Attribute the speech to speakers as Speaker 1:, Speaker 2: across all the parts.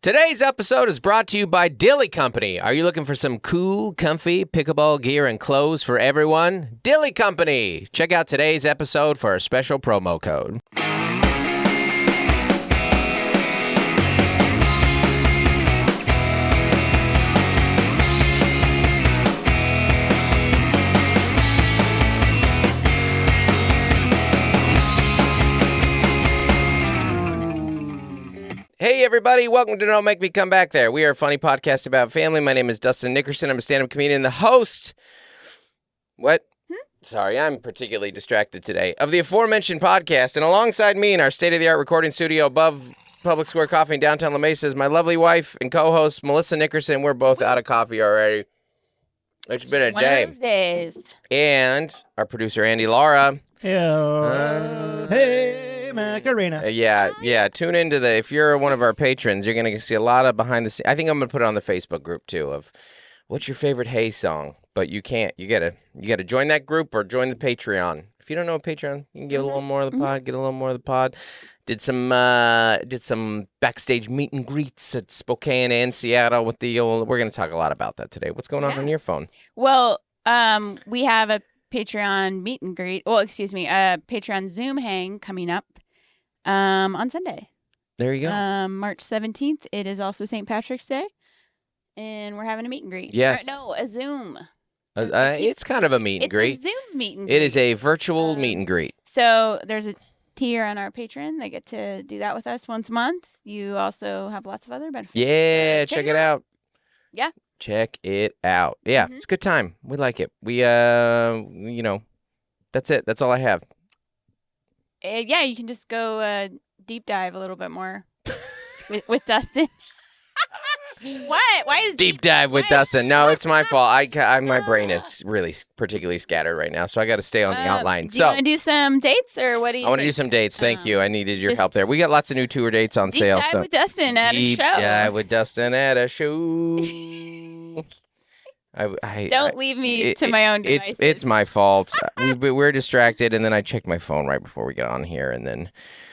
Speaker 1: Today's episode is brought to you by Dilly Company. Are you looking for some cool, comfy pickleball gear and clothes for everyone? Dilly Company. Check out today's episode for a special promo code. Hey, everybody. Welcome to Don't Make Me Come Back There. We are a funny podcast about family. My name is Dustin Nickerson. I'm a stand-up comedian, the host. What? Sorry, I'm particularly distracted today. Of the aforementioned podcast, and alongside me in our state-of-the-art recording studio above Public Square Coffee in downtown La Mesa is my lovely wife and co-host, Melissa Nickerson. We're both out of coffee already. It's been a
Speaker 2: one
Speaker 1: day.
Speaker 2: Of those days.
Speaker 1: And our producer, Andy Lara.
Speaker 3: Hey, Macarena.
Speaker 1: Yeah. Tune into if you're one of our patrons, you're going to see a lot of behind the scenes. I think I'm going to put it on the Facebook group too of what's your favorite Hey song, but you can't. You got to join that group or join the Patreon. If you don't know Patreon, you can get a little more of the pod, get a little more of the pod. Did some backstage meet and greets at Spokane and Seattle with the old. We're going to talk a lot about that today. What's going on your phone?
Speaker 2: Well, we have a Patreon meet and greet. Well, excuse me, a Patreon Zoom hang coming up on Sunday.
Speaker 1: There you go.
Speaker 2: March 17th. It is also St. Patrick's Day, and we're having a meet and greet.
Speaker 1: Yes.
Speaker 2: A Zoom.
Speaker 1: It's kind of a meet and greet.
Speaker 2: It's a Zoom meet and greet.
Speaker 1: It is a virtual meet and greet.
Speaker 2: So there's a tier on our Patreon. They get to do that with us once a month. You also have lots of other benefits.
Speaker 1: Yeah, check it out.
Speaker 2: Yeah.
Speaker 1: Check it out. Yeah, It's a good time. We like it. We, that's it. That's all I have.
Speaker 2: Yeah, you can just go deep dive a little bit more with Dustin. What? Why is
Speaker 1: deep dive with Dustin? No, it's my fault. My brain is really particularly scattered right now, so I got to stay on the outline.
Speaker 2: Do you want to do some dates, or what do you?
Speaker 1: I want to do some dates. Thank you. I needed your help there. We got lots of new tour dates on sale.
Speaker 2: Deep dive with Dustin at a show.
Speaker 1: Deep dive with Dustin at a show.
Speaker 2: Don't leave me to my own devices.
Speaker 1: It's my fault. We're distracted, and then I checked my phone right before we got on here, and then.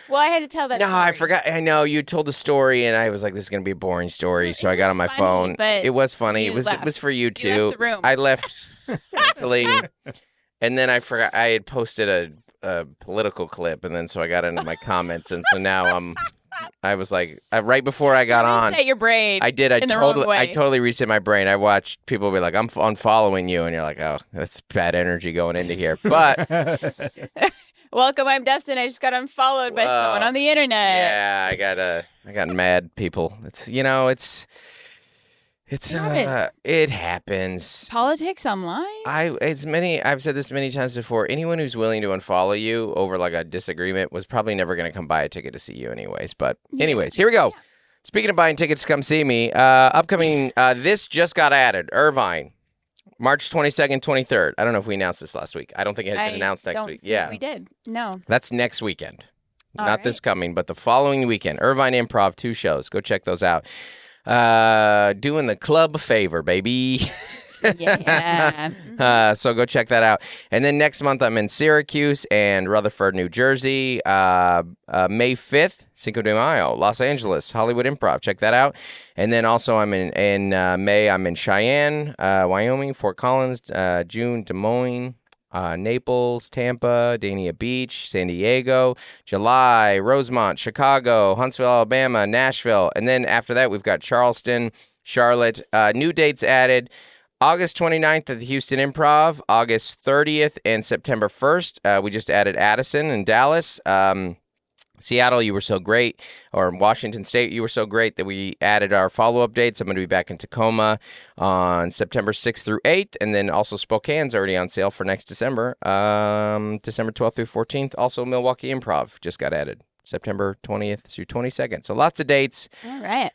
Speaker 2: Well, I had to tell that story.
Speaker 1: I forgot. I know you told the story, and I was like, "This is gonna be a boring story." So I got on my phone.
Speaker 2: But
Speaker 1: it was funny. It was for you too.
Speaker 2: You left the room.
Speaker 1: I left mentally, and then I forgot. I had posted a political clip, and then so I got into my comments, and so now I was like, right before I got on.
Speaker 2: Reset your brain.
Speaker 1: I did. I totally reset my brain. I watched people be like, "I'm unfollowing you," and you're like, "Oh, that's bad energy going into here." But.
Speaker 2: Welcome, I'm Dustin. I just got unfollowed by someone on the internet.
Speaker 1: Yeah, I got mad people. It happens.
Speaker 2: Politics online?
Speaker 1: I've said this many times before. Anyone who's willing to unfollow you over like a disagreement was probably never going to come buy a ticket to see you anyways. But anyways, here we go. Yeah. Speaking of buying tickets to come see me, upcoming, this just got added. Irvine. March 22nd, 23rd. I don't know if we announced this last week. I don't think it had been announced next week. Yeah.
Speaker 2: We did. No.
Speaker 1: That's next weekend. Not this coming, but the following weekend. Irvine Improv, 2 shows. Go check those out. Doing the club a favor, baby.
Speaker 2: Yeah.
Speaker 1: So go check that out. And then next month I'm in Syracuse and Rutherford, New Jersey. May 5th, Cinco de Mayo, Los Angeles, Hollywood Improv. Check that out. And then also I'm in May, I'm in Cheyenne, Wyoming, Fort Collins, June, Des Moines, Naples, Tampa, Dania Beach, San Diego, July, Rosemont, Chicago, Huntsville, Alabama, Nashville. And then after that, we've got Charleston, Charlotte. New dates added. August 29th at the Houston Improv, August 30th and September 1st. We just added Addison and Dallas. Seattle, you were so great, or Washington State, you were so great that we added our follow-up dates. I'm going to be back in Tacoma on September 6th through 8th, and then also Spokane's already on sale for next December, December 12th through 14th. Also Milwaukee Improv just got added, September 20th through 22nd. So lots of dates.
Speaker 2: All right.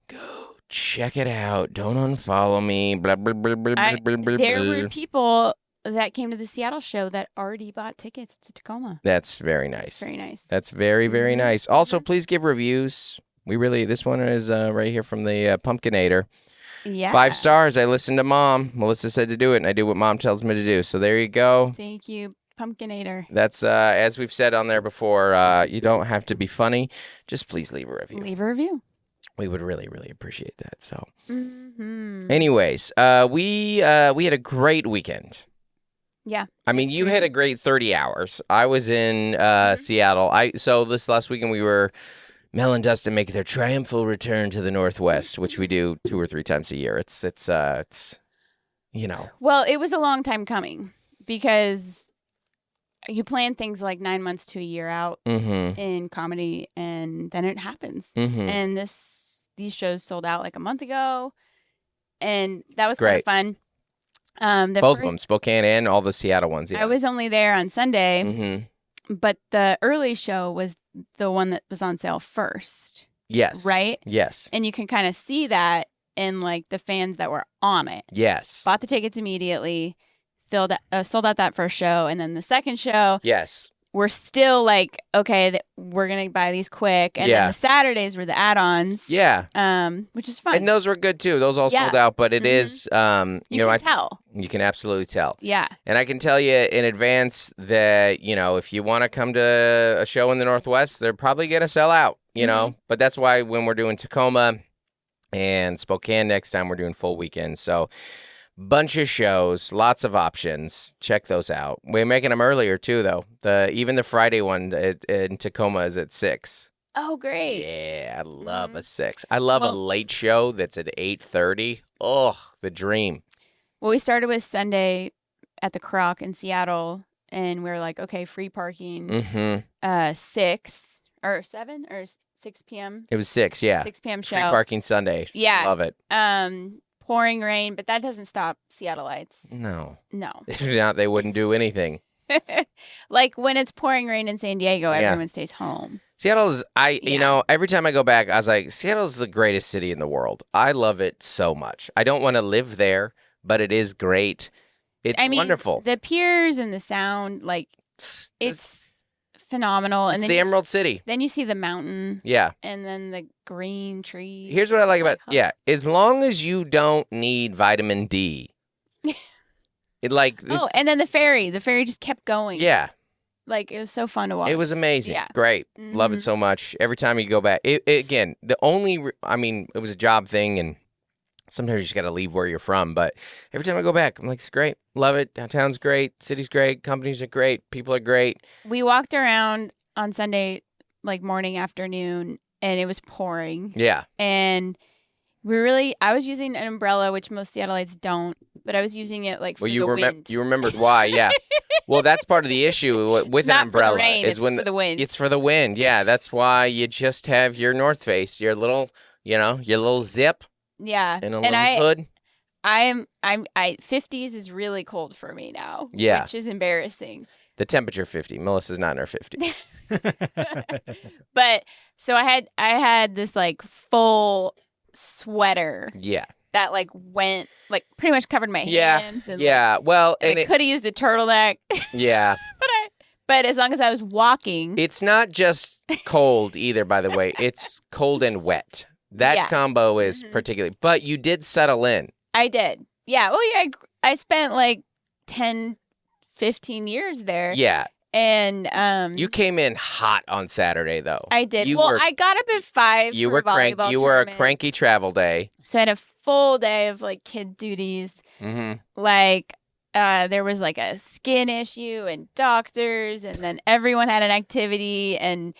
Speaker 1: Go check it out. Don't unfollow me. Blah, blah, blah, blah, blah, blah,
Speaker 2: there were people that came to the Seattle show that already bought tickets to Tacoma.
Speaker 1: That's very nice.
Speaker 2: That's very nice.
Speaker 1: That's very, very nice. Also, please give reviews. This one is right here from the Pumpkinator.
Speaker 2: Yeah.
Speaker 1: 5 stars. I listened to Mom. Melissa said to do it, and I do what Mom tells me to do. So there you go.
Speaker 2: Thank you, Pumpkinator.
Speaker 1: That's, as we've said on there before, you don't have to be funny. Just please leave a review.
Speaker 2: Leave a review.
Speaker 1: we would really, really appreciate that. So,
Speaker 2: Mm-hmm.
Speaker 1: anyways, we had a great weekend.
Speaker 2: Yeah.
Speaker 1: I mean, you had a great 30 hours. I was in Seattle. So this last weekend we were Mel and Dustin make their triumphal return to the Northwest, which we do 2 or 3 times a year. It's
Speaker 2: Well, it was a long time coming because you plan things like 9 months to a year out in comedy, and then it happens. And these shows sold out like a month ago, and that was kind of fun.
Speaker 1: Both of them, Spokane and all the Seattle ones. Yeah.
Speaker 2: I was only there on Sunday, but the early show was the one that was on sale first.
Speaker 1: Yes.
Speaker 2: Right?
Speaker 1: Yes.
Speaker 2: And you can kind of see that in like the fans that were on it.
Speaker 1: Yes.
Speaker 2: Bought the tickets immediately, sold out that first show, and then the second show.
Speaker 1: Yes.
Speaker 2: We're still like, okay, we're gonna buy these quick, and then the Saturdays were the add-ons.
Speaker 1: Yeah.
Speaker 2: Which is fun.
Speaker 1: And those were good too. Those all sold out, but it is,
Speaker 2: you can tell.
Speaker 1: You can absolutely tell.
Speaker 2: Yeah.
Speaker 1: And I can tell you in advance that, if you want to come to a show in the Northwest, they're probably going to sell out, know. But that's why when we're doing Tacoma and Spokane next time, we're doing full weekends. So bunch of shows, lots of options. Check those out. We're making them earlier too, though. Even the Friday one in Tacoma is at 6.
Speaker 2: Oh, great.
Speaker 1: Yeah, I love a 6. I love a late show that's at 8:30. Oh, the dream.
Speaker 2: Well, we started with Sunday at the Croc in Seattle, and we were like, okay, free parking. 6 or 7 or 6 p.m.
Speaker 1: It was 6, yeah.
Speaker 2: 6 p.m. show.
Speaker 1: Free parking Sunday.
Speaker 2: Yeah.
Speaker 1: Love it.
Speaker 2: Pouring rain, but that doesn't stop Seattleites.
Speaker 1: No.
Speaker 2: No.
Speaker 1: If not, they wouldn't do anything.
Speaker 2: Like when it's pouring rain in San Diego, everyone stays home.
Speaker 1: Seattle is, every time I go back, I was like, Seattle's the greatest city in the world. I love it so much. I don't want to live there, but it is great. It's wonderful.
Speaker 2: The piers and the sound, like, it's phenomenal.
Speaker 1: It's the Emerald City.
Speaker 2: Then you see the mountain.
Speaker 1: Yeah.
Speaker 2: And then the green trees.
Speaker 1: Here's what I like about as long as you don't need vitamin D.
Speaker 2: And then the ferry. The ferry just kept going.
Speaker 1: Yeah.
Speaker 2: Like, it was so fun to watch.
Speaker 1: It was amazing.
Speaker 2: Yeah.
Speaker 1: Great. Love it so much. Every time you go back. Again, it was a job thing, and sometimes you just got to leave where you're from. But every time I go back, I'm like, it's great. Love it. Downtown's great. City's great. Companies are great. People are great.
Speaker 2: We walked around on Sunday, like morning, afternoon, and it was pouring.
Speaker 1: Yeah.
Speaker 2: And I was using an umbrella, which most Seattleites don't, but I was using it like for the wind.
Speaker 1: You remembered why, yeah. Well, that's part of the issue with an umbrella.
Speaker 2: For the rain, it's for the wind.
Speaker 1: It's for the wind, yeah. That's why you just have your North Face, your little, your little zip.
Speaker 2: Yeah.
Speaker 1: And a little hood.
Speaker 2: 50s is really cold for me now.
Speaker 1: Yeah.
Speaker 2: Which is embarrassing.
Speaker 1: The temperature 50. Melissa's not in her 50s.
Speaker 2: But so I had this like full sweater.
Speaker 1: Yeah.
Speaker 2: That like went like pretty much covered my hands. And,
Speaker 1: yeah. Well,
Speaker 2: and I could have used a turtleneck.
Speaker 1: Yeah.
Speaker 2: But as long as I was walking.
Speaker 1: It's not just cold either, by the way. It's cold and wet. That combo is particularly. But you did settle in.
Speaker 2: I did. Yeah. Well, yeah. I spent like 10, 15 years there.
Speaker 1: Yeah.
Speaker 2: And
Speaker 1: you came in hot on Saturday, though.
Speaker 2: I did. I got up at 5.
Speaker 1: You were cranky. You were a cranky travel day.
Speaker 2: So I had a full day of like kid duties. Like there was like a skin issue and doctors, and then everyone had an activity, and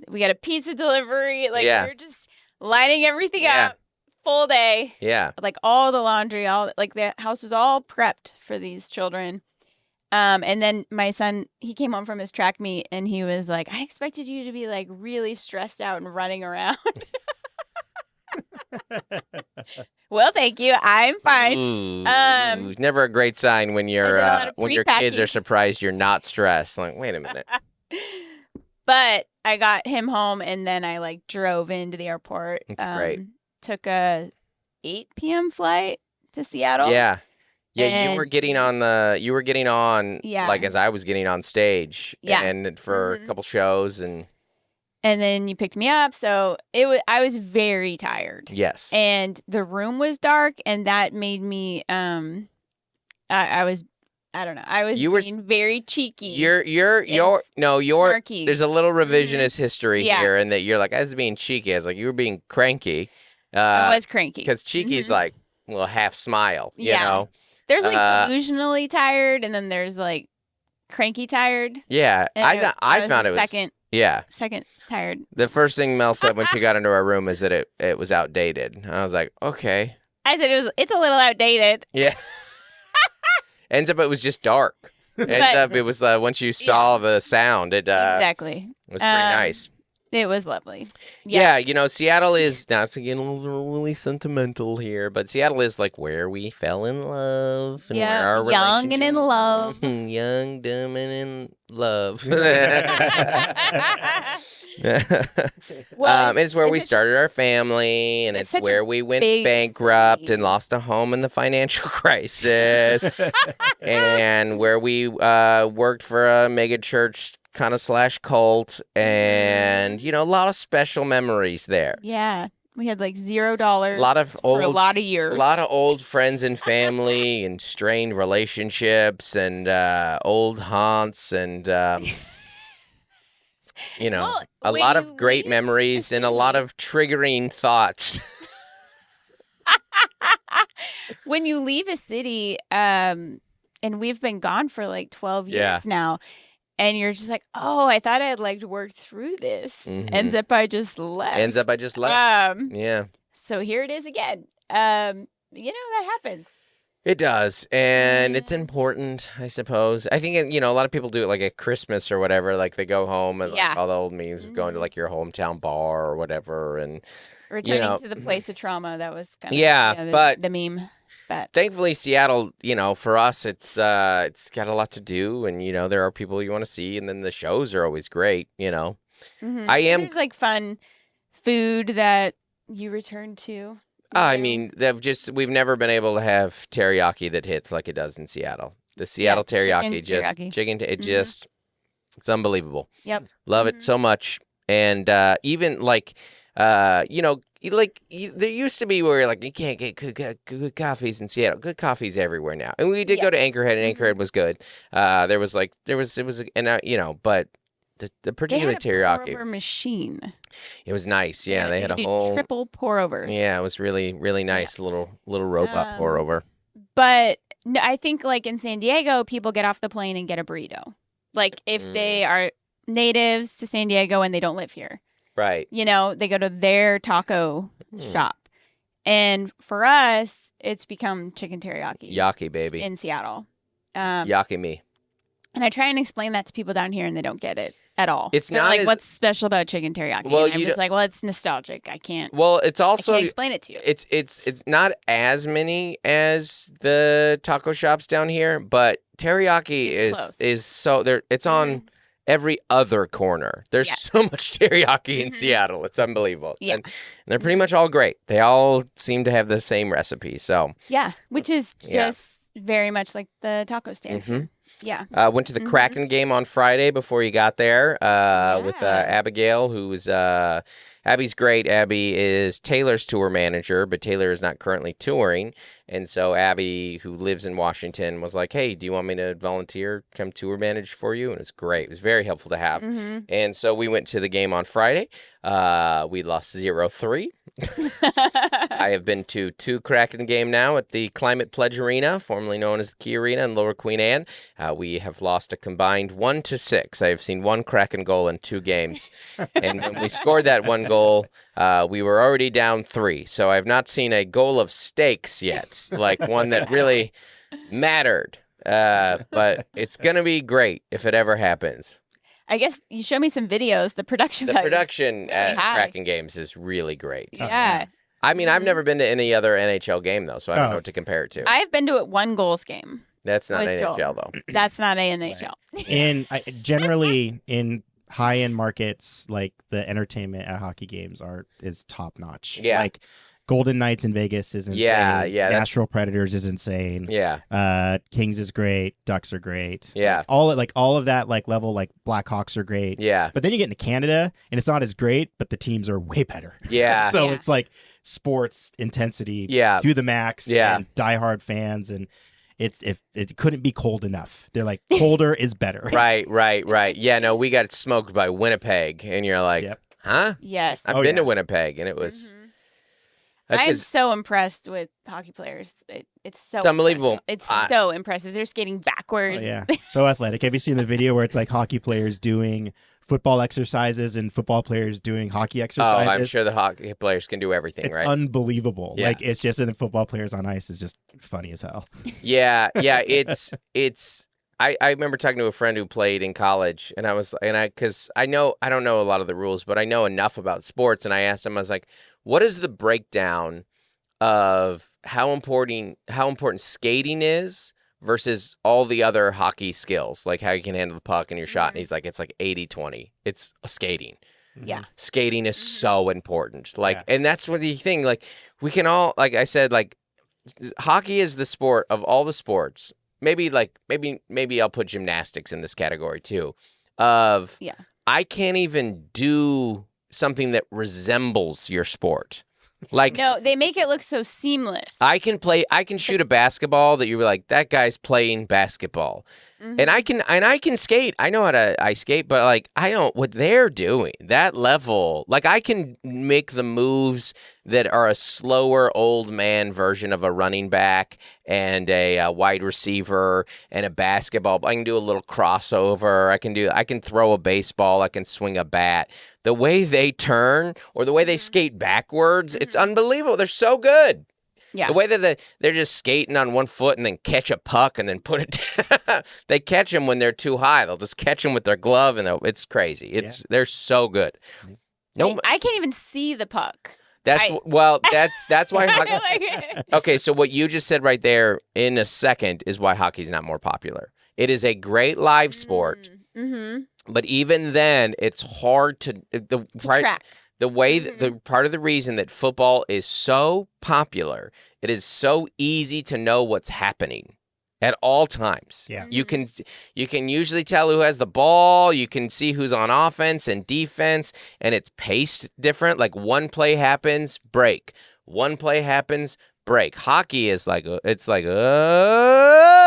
Speaker 2: we got a pizza delivery. Like we were just lining everything up. Full day.
Speaker 1: Yeah.
Speaker 2: Like all the laundry, like the house was all prepped for these children. And then my son, he came home from his track meet, and he was like, I expected you to be like really stressed out and running around. Well, thank you. I'm fine.
Speaker 1: Ooh, never a great sign when when your kids are surprised you're not stressed. Like, wait a minute.
Speaker 2: But I got him home, and then I like drove into the airport.
Speaker 1: That's great.
Speaker 2: Took a 8 p.m. flight to Seattle.
Speaker 1: Yeah. Yeah, you were getting on like as I was getting on stage.
Speaker 2: Yeah.
Speaker 1: And for a couple shows and
Speaker 2: then you picked me up, so I was very tired.
Speaker 1: Yes.
Speaker 2: And the room was dark, and that made me I was being very cheeky. Snarky.
Speaker 1: There's a little revisionist history here, and that you're like, I was being cheeky. I was like, you were being cranky.
Speaker 2: I was cranky.
Speaker 1: Because Cheeky's like, well, half smile, you
Speaker 2: Yeah.
Speaker 1: know?
Speaker 2: There's like delusionally tired, and then there's like cranky tired.
Speaker 1: Yeah.
Speaker 2: And
Speaker 1: I found it was.
Speaker 2: second tired.
Speaker 1: The first thing Mel said when she got into our room is that it was outdated. And I was like, okay.
Speaker 2: I said it's a little outdated.
Speaker 1: Yeah. Ends up it was just dark. Ends up it was once you saw the sound,
Speaker 2: exactly.
Speaker 1: It was pretty nice.
Speaker 2: It was lovely.
Speaker 1: Yeah, you know, Seattle is, not to get a little really sentimental here, but Seattle is like where we fell in love. And where our
Speaker 2: young and in love.
Speaker 1: Young, dumb, and in love.
Speaker 2: Well,
Speaker 1: it's where we started our family, and it's where we went bankrupt and lost a home in the financial crisis, and where we worked for a mega church kind of / cult, and you know, a lot of special memories there.
Speaker 2: Yeah, we had like $0
Speaker 1: a lot of
Speaker 2: for a lot of years.
Speaker 1: A lot of old friends and family, and strained relationships, and old haunts, and you know, a lot of great memories and a lot of triggering thoughts.
Speaker 2: When you leave a city, and we've been gone for like 12 years now, and you're just like, oh, I thought I'd like to work through this. Ends up I just left.
Speaker 1: Yeah.
Speaker 2: So here it is again. You know, that happens.
Speaker 1: It does, and it's important, I suppose. I think, you know, a lot of people do it like at Christmas or whatever. Like they go home and like, all the old memes of going to like your hometown bar or whatever, and
Speaker 2: returning to the place of trauma. That was kind of
Speaker 1: but
Speaker 2: the meme. But
Speaker 1: thankfully, Seattle, you know, for us, it's got a lot to do, and you know, there are people you want to see, and then the shows are always great. You know,
Speaker 2: there's like fun food that you return to.
Speaker 1: I mean, we've never been able to have teriyaki that hits like it does in Seattle. The Seattle teriyaki, it's unbelievable.
Speaker 2: Yep.
Speaker 1: Love it so much. And even like, you know, there used to be where like you can't get good coffees in Seattle. Good coffee's everywhere now. And we did go to Anchorhead, and Anchorhead was good. It was, you know, but the particular teriyaki.
Speaker 2: Pour-over machine.
Speaker 1: It was nice. Yeah, they had a whole
Speaker 2: triple pour-overs.
Speaker 1: Yeah, it was really, really nice. Little robot pour-over.
Speaker 2: But no, I think like in San Diego, people get off the plane and get a burrito. Like if they are natives to San Diego and they don't live here.
Speaker 1: Right.
Speaker 2: You know, they go to their taco shop. And for us, it's become chicken teriyaki.
Speaker 1: Yaki, baby.
Speaker 2: In Seattle.
Speaker 1: Yaki me.
Speaker 2: And I try and explain that to people down here, and they don't get it at all.
Speaker 1: It's not
Speaker 2: like, what's special about chicken teriyaki?
Speaker 1: Well,
Speaker 2: and I'm just like, well, it's nostalgic. I can't.
Speaker 1: Well, it's also.
Speaker 2: I can't explain it to you.
Speaker 1: It's not as many as the taco shops down here, but teriyaki is so there. It's on every other corner. There's so much teriyaki in Seattle. It's unbelievable.
Speaker 2: Yeah.
Speaker 1: And they're pretty much all great. They all seem to have the same recipe. So
Speaker 2: yeah, which is just very much like the taco stands. Yeah.
Speaker 1: Went to the Kraken game on Friday before you got there with Abigail, who's Abby's great. Abby is Taylor's tour manager, but Taylor is not currently touring. And so Abby, who lives in Washington, was like, hey, do you want me to volunteer, come tour manage for you? And it's great. It was very helpful to have. And so we went to the game on Friday. We lost 0-3. I have been to 2 Kraken game now at the Climate Pledge Arena, formerly known as the Key Arena in Lower Queen Anne. We have lost a combined 1-6. I have seen 1 Kraken goal in 2 games. And when we scored that 1 goal, we were already down 3. So I have not seen a goal of stakes yet, like one that really mattered. But it's going to be great if it ever happens.
Speaker 2: I guess you show me some videos. The production
Speaker 1: at Kraken games is really great.
Speaker 2: Yeah.
Speaker 1: I mean, I've never been to any other NHL game, though, so I don't know what to compare it to.
Speaker 2: I've been to a 1 goals game.
Speaker 1: That's not NHL, though.
Speaker 2: That's not NHL.
Speaker 3: Right. And generally, in high-end markets, like the entertainment at hockey games is top-notch.
Speaker 1: Yeah.
Speaker 3: Like Golden Knights in Vegas is insane.
Speaker 1: Yeah.
Speaker 3: Nashville Predators is insane.
Speaker 1: Yeah.
Speaker 3: Kings is great. Ducks are great.
Speaker 1: Yeah.
Speaker 3: All of that level, like Blackhawks are great.
Speaker 1: Yeah.
Speaker 3: But then you get into Canada and it's not as great, but the teams are way better.
Speaker 1: Yeah.
Speaker 3: So it's like sports intensity to the max.
Speaker 1: Yeah.
Speaker 3: And diehard fans, and it couldn't be cold enough. They're like, colder is better.
Speaker 1: Right. Yeah, no, we got smoked by Winnipeg, and you're like, huh?
Speaker 2: Yes.
Speaker 1: I've been to Winnipeg, and it was.
Speaker 2: I'm so impressed with hockey players. It's so
Speaker 1: unbelievable.
Speaker 2: Impressive. It's so impressive. They're skating backwards.
Speaker 3: Oh, yeah, so athletic. Have you seen the video where it's like hockey players doing football exercises and football players doing hockey exercises?
Speaker 1: Oh, I'm sure the hockey players can do everything,
Speaker 3: it's
Speaker 1: right?
Speaker 3: unbelievable.
Speaker 1: Yeah.
Speaker 3: Like it's just, and the football players on ice is just funny as hell.
Speaker 1: Yeah. It's. I remember talking to a friend who played in college, and because I don't know a lot of the rules, but I know enough about sports, and I asked him, I was like, what is the breakdown of how important skating is versus all the other hockey skills, like how you can handle the puck and your shot? And he's like, it's like 80-20. It's skating.
Speaker 2: Yeah.
Speaker 1: Skating is so important. Like,
Speaker 3: Yeah.
Speaker 1: and that's what the thing, like, we can all, like I said, like, hockey is the sport of all the sports. Maybe I'll put gymnastics in this category too. I can't even do something that resembles your sport. Like,
Speaker 2: no, they make it look so seamless.
Speaker 1: I can shoot a basketball that you're like, that guy's playing basketball.
Speaker 2: Mm-hmm.
Speaker 1: And I can skate. I know how to ice skate, but like, I don't, what they're doing, that level, like I can make the moves that are a slower old man version of a running back and a wide receiver and a basketball. I can do a little crossover. I can throw a baseball. I can swing a bat. The way they turn or the way they skate backwards, it's unbelievable. They're so good.
Speaker 2: Yeah.
Speaker 1: The way that they're just skating on one foot and then catch a puck and then put it down. They catch them when they're too high. They'll just catch them with their glove, and it's crazy. They're so good. No,
Speaker 2: I can't even see the puck.
Speaker 1: That's why hockey. Okay, so what you just said right there in a second is why hockey's not more popular. It is a great live sport, but even then, it's hard to
Speaker 2: track.
Speaker 1: The way the part of the reason that football is so popular, it is so easy to know what's happening at all times.
Speaker 3: Yeah.
Speaker 1: You can usually tell who has the ball, you can see who's on offense and defense, and it's paced different. Like one play happens, break. One play happens, break. Hockey is like it's like oh.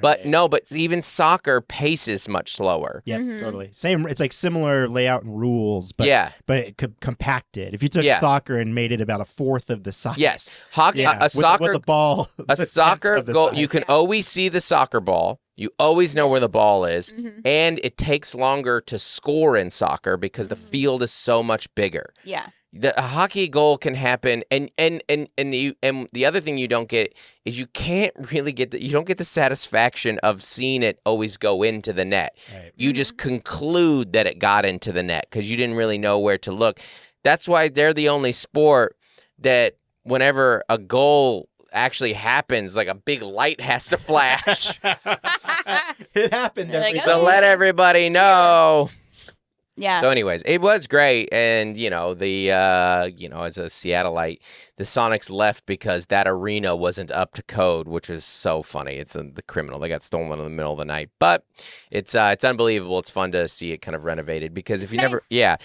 Speaker 1: But even soccer pace is much slower.
Speaker 3: Yeah, totally. Same. It's like similar layout and rules, but it compacted. If you took soccer and made it about a fourth of the size.
Speaker 1: Yes, hockey. A soccer
Speaker 3: ball.
Speaker 1: A soccer goal. You can always see the soccer ball. You always know where the ball is, and it takes longer to score in soccer because the field is so much bigger.
Speaker 2: Yeah.
Speaker 1: A hockey goal can happen, and the other thing you don't get is you can't really you don't get the satisfaction of seeing it always go into the net.
Speaker 3: Right.
Speaker 1: You just conclude that it got into the net because you didn't really know where to look. That's why they're the only sport that whenever a goal actually happens, like a big light has to flash
Speaker 3: It happened
Speaker 1: to let everybody know.
Speaker 2: Yeah.
Speaker 1: So anyways, it was great. And, as a Seattleite, the Sonics left because that arena wasn't up to code, which was so funny. It's the criminal. They got stolen in the middle of the night. But it's unbelievable. It's fun to see it kind of renovated because if you never,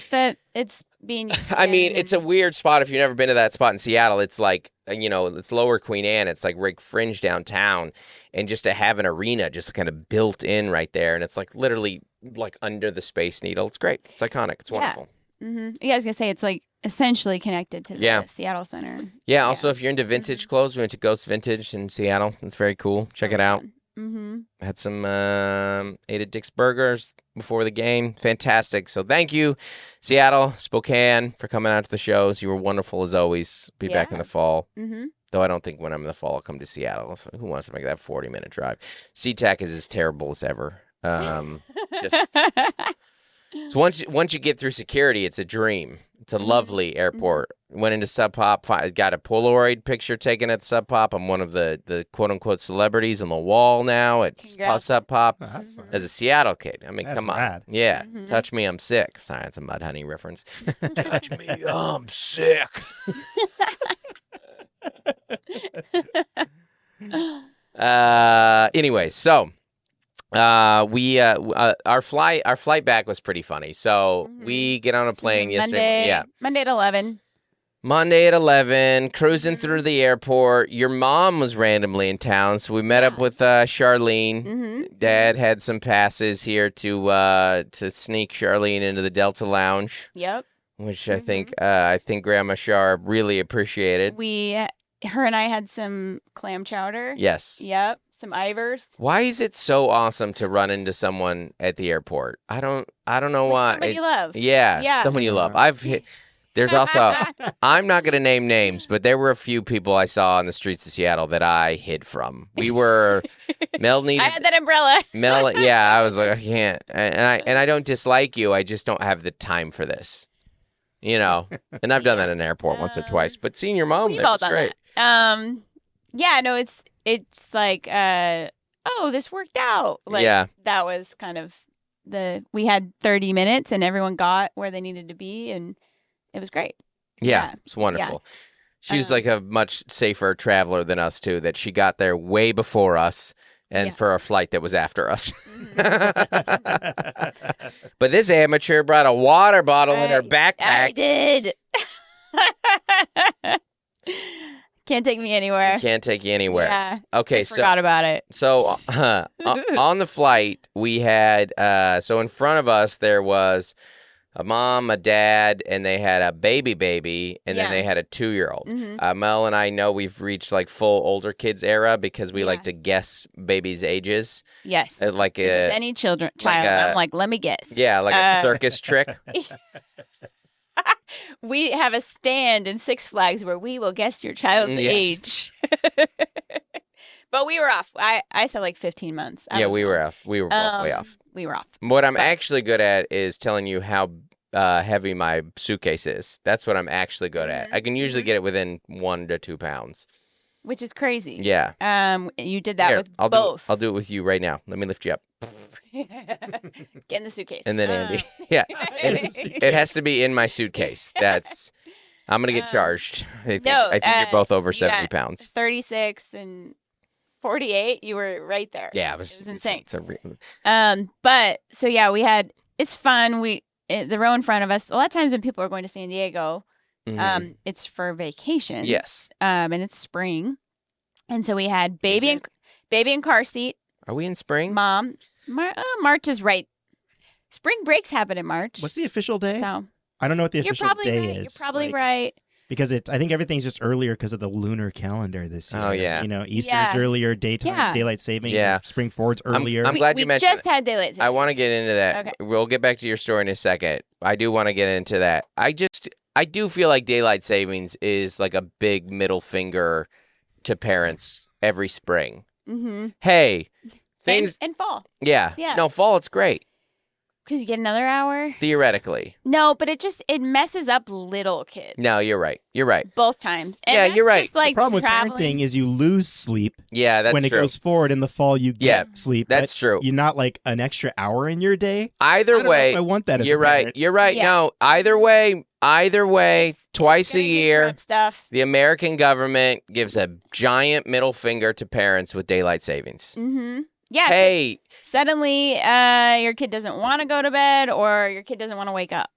Speaker 2: that it's being
Speaker 1: I mean, it's a weird spot if you've never been to that spot in Seattle. It's like, it's Lower Queen Anne. It's like right fringe downtown. And just to have an arena just kind of built in right there. And it's like literally like under the Space Needle. It's great. It's iconic. It's wonderful.
Speaker 2: Yeah, I was going to say it's like essentially connected to the Seattle Center.
Speaker 1: Yeah, also if you're into vintage clothes, we went to Ghost Vintage in Seattle. It's very cool. Check it out. Had some ate at Dick's Burgers before the game. Fantastic. So thank you, Seattle, Spokane, for coming out to the shows. You were wonderful as always. Be back in the fall. Though I don't think when I'm in the fall I'll come to Seattle. So who wants to make that 40-minute drive? SeaTac is as terrible as ever. So once you get through security, it's a dream. It's a lovely airport. Went into Sub Pop, got a Polaroid picture taken at Sub Pop. I'm one of the quote unquote celebrities on the wall now at Sub Pop as a Seattle kid. I mean, come on,
Speaker 3: rad.
Speaker 1: Yeah, touch me, I'm sick. Sorry, it's a Mudhoney reference. Touch me, I'm sick. Anyway, so. Our flight back was pretty funny. So we get on a plane yesterday.
Speaker 2: Monday at 11.
Speaker 1: Monday at 11, cruising
Speaker 2: Mhm.
Speaker 1: through the airport. Your mom was randomly in town, so we met up with Charlene.
Speaker 2: Mm-hmm.
Speaker 1: Dad had some passes here to sneak Charlene into the Delta Lounge,
Speaker 2: Yep.
Speaker 1: which I think Grandma Char really appreciated.
Speaker 2: Her and I had some clam chowder.
Speaker 1: Yes.
Speaker 2: Yep. Some Ivers.
Speaker 1: Why is it so awesome to run into someone at the airport? I don't know why.
Speaker 2: Somebody you love.
Speaker 1: Yeah,
Speaker 2: Yeah.
Speaker 1: someone you love. There's also, I'm not going to name names, but there were a few people I saw on the streets of Seattle that I hid from. Mel needed.
Speaker 2: I had that umbrella.
Speaker 1: Yeah, I was like, I can't, and I don't dislike you. I just don't have the time for this, and I've done that in an airport once or twice. But seeing your mom,
Speaker 2: We've all
Speaker 1: that's
Speaker 2: done
Speaker 1: great.
Speaker 2: that. Yeah, no, it's like, this worked out. Like,
Speaker 1: Yeah.
Speaker 2: that was kind of we had 30 minutes and everyone got where they needed to be, and it was great.
Speaker 1: Yeah,
Speaker 2: Yeah.
Speaker 1: it's wonderful. She was like a much safer traveler than us too. That she got there way before us, and for a flight that was after us. But this amateur brought a water bottle in her backpack.
Speaker 2: I did. Can't take me anywhere.
Speaker 1: Can't take you anywhere.
Speaker 2: Yeah.
Speaker 1: Okay,
Speaker 2: I forgot about it.
Speaker 1: So on the flight, we had so in front of us there was a mom, a dad, and they had a baby, and then they had a 2-year-old.
Speaker 2: Mm-hmm.
Speaker 1: Mel and I know we've reached like full older kids era because we like to guess babies' ages.
Speaker 2: Yes.
Speaker 1: Like
Speaker 2: Just any child. I'm like, let me guess.
Speaker 1: Yeah, like a circus trick.
Speaker 2: We have a stand in Six Flags where we will guess your child's age. But we were off. I said like 15 months.
Speaker 1: We were off. We were both way off.
Speaker 2: We were off.
Speaker 1: What I'm actually good at is telling you how heavy my suitcase is. That's what I'm actually good at. I can usually get it within 1 to 2 pounds.
Speaker 2: Which is crazy.
Speaker 1: Yeah.
Speaker 2: You did that with
Speaker 1: I'll
Speaker 2: both.
Speaker 1: I'll do it with you right now. Let me lift you up.
Speaker 2: Get in the suitcase.
Speaker 1: And then Andy. Yeah. It has to be in my suitcase. I'm going to get charged. I think you're both over 70 pounds.
Speaker 2: 36 and 48, you were right there.
Speaker 1: Yeah,
Speaker 2: it was insane. It's fun. The row in front of us, a lot of times when people are going to San Diego, it's for vacation.
Speaker 1: Yes.
Speaker 2: And it's spring. And so we had baby in car seat.
Speaker 1: Are we in spring?
Speaker 2: Mom. March is right. Spring breaks happen in March.
Speaker 3: What's the official day?
Speaker 2: So
Speaker 3: I don't know what the official day
Speaker 2: right.
Speaker 3: is.
Speaker 2: You're probably right.
Speaker 3: Because I think everything's just earlier because of the lunar calendar this year.
Speaker 1: Oh, yeah.
Speaker 3: Easter's earlier, daylight savings.
Speaker 1: Yeah.
Speaker 3: Spring forward's earlier.
Speaker 1: I'm glad you mentioned
Speaker 2: We just had daylight savings.
Speaker 1: I want to get into that.
Speaker 2: Okay.
Speaker 1: We'll get back to your story in a second. I do want to get into that. I do feel like daylight savings is like a big middle finger to parents every spring.
Speaker 2: Mm-hmm.
Speaker 1: Hey, things.
Speaker 2: And fall.
Speaker 1: Yeah.
Speaker 2: Yeah.
Speaker 1: No, fall, it's great.
Speaker 2: Because you get another hour?
Speaker 1: Theoretically.
Speaker 2: No, but it messes up little kids.
Speaker 1: No, you're right. You're right.
Speaker 2: Both times. And
Speaker 1: Yeah,
Speaker 2: that's
Speaker 1: you're right.
Speaker 2: Just like
Speaker 3: the problem
Speaker 2: traveling.
Speaker 3: with parenting is you lose sleep
Speaker 1: Yeah, that's
Speaker 3: when it
Speaker 1: true.
Speaker 3: goes forward. In the fall, you get sleep.
Speaker 1: That's true.
Speaker 3: You're not like an extra hour in your day.
Speaker 1: Either
Speaker 3: I don't know
Speaker 1: way,
Speaker 3: if I want that as
Speaker 1: you're
Speaker 3: a
Speaker 1: right.
Speaker 3: parent.
Speaker 1: You're right.
Speaker 2: Yeah.
Speaker 1: No, either way, twice a
Speaker 2: gonna
Speaker 1: year,
Speaker 2: disrupt stuff.
Speaker 1: the American government gives a giant middle finger to parents with daylight savings.
Speaker 2: Mm-hmm. Yeah.
Speaker 1: Hey,
Speaker 2: Suddenly, your kid doesn't want to go to bed or your kid doesn't want to wake up.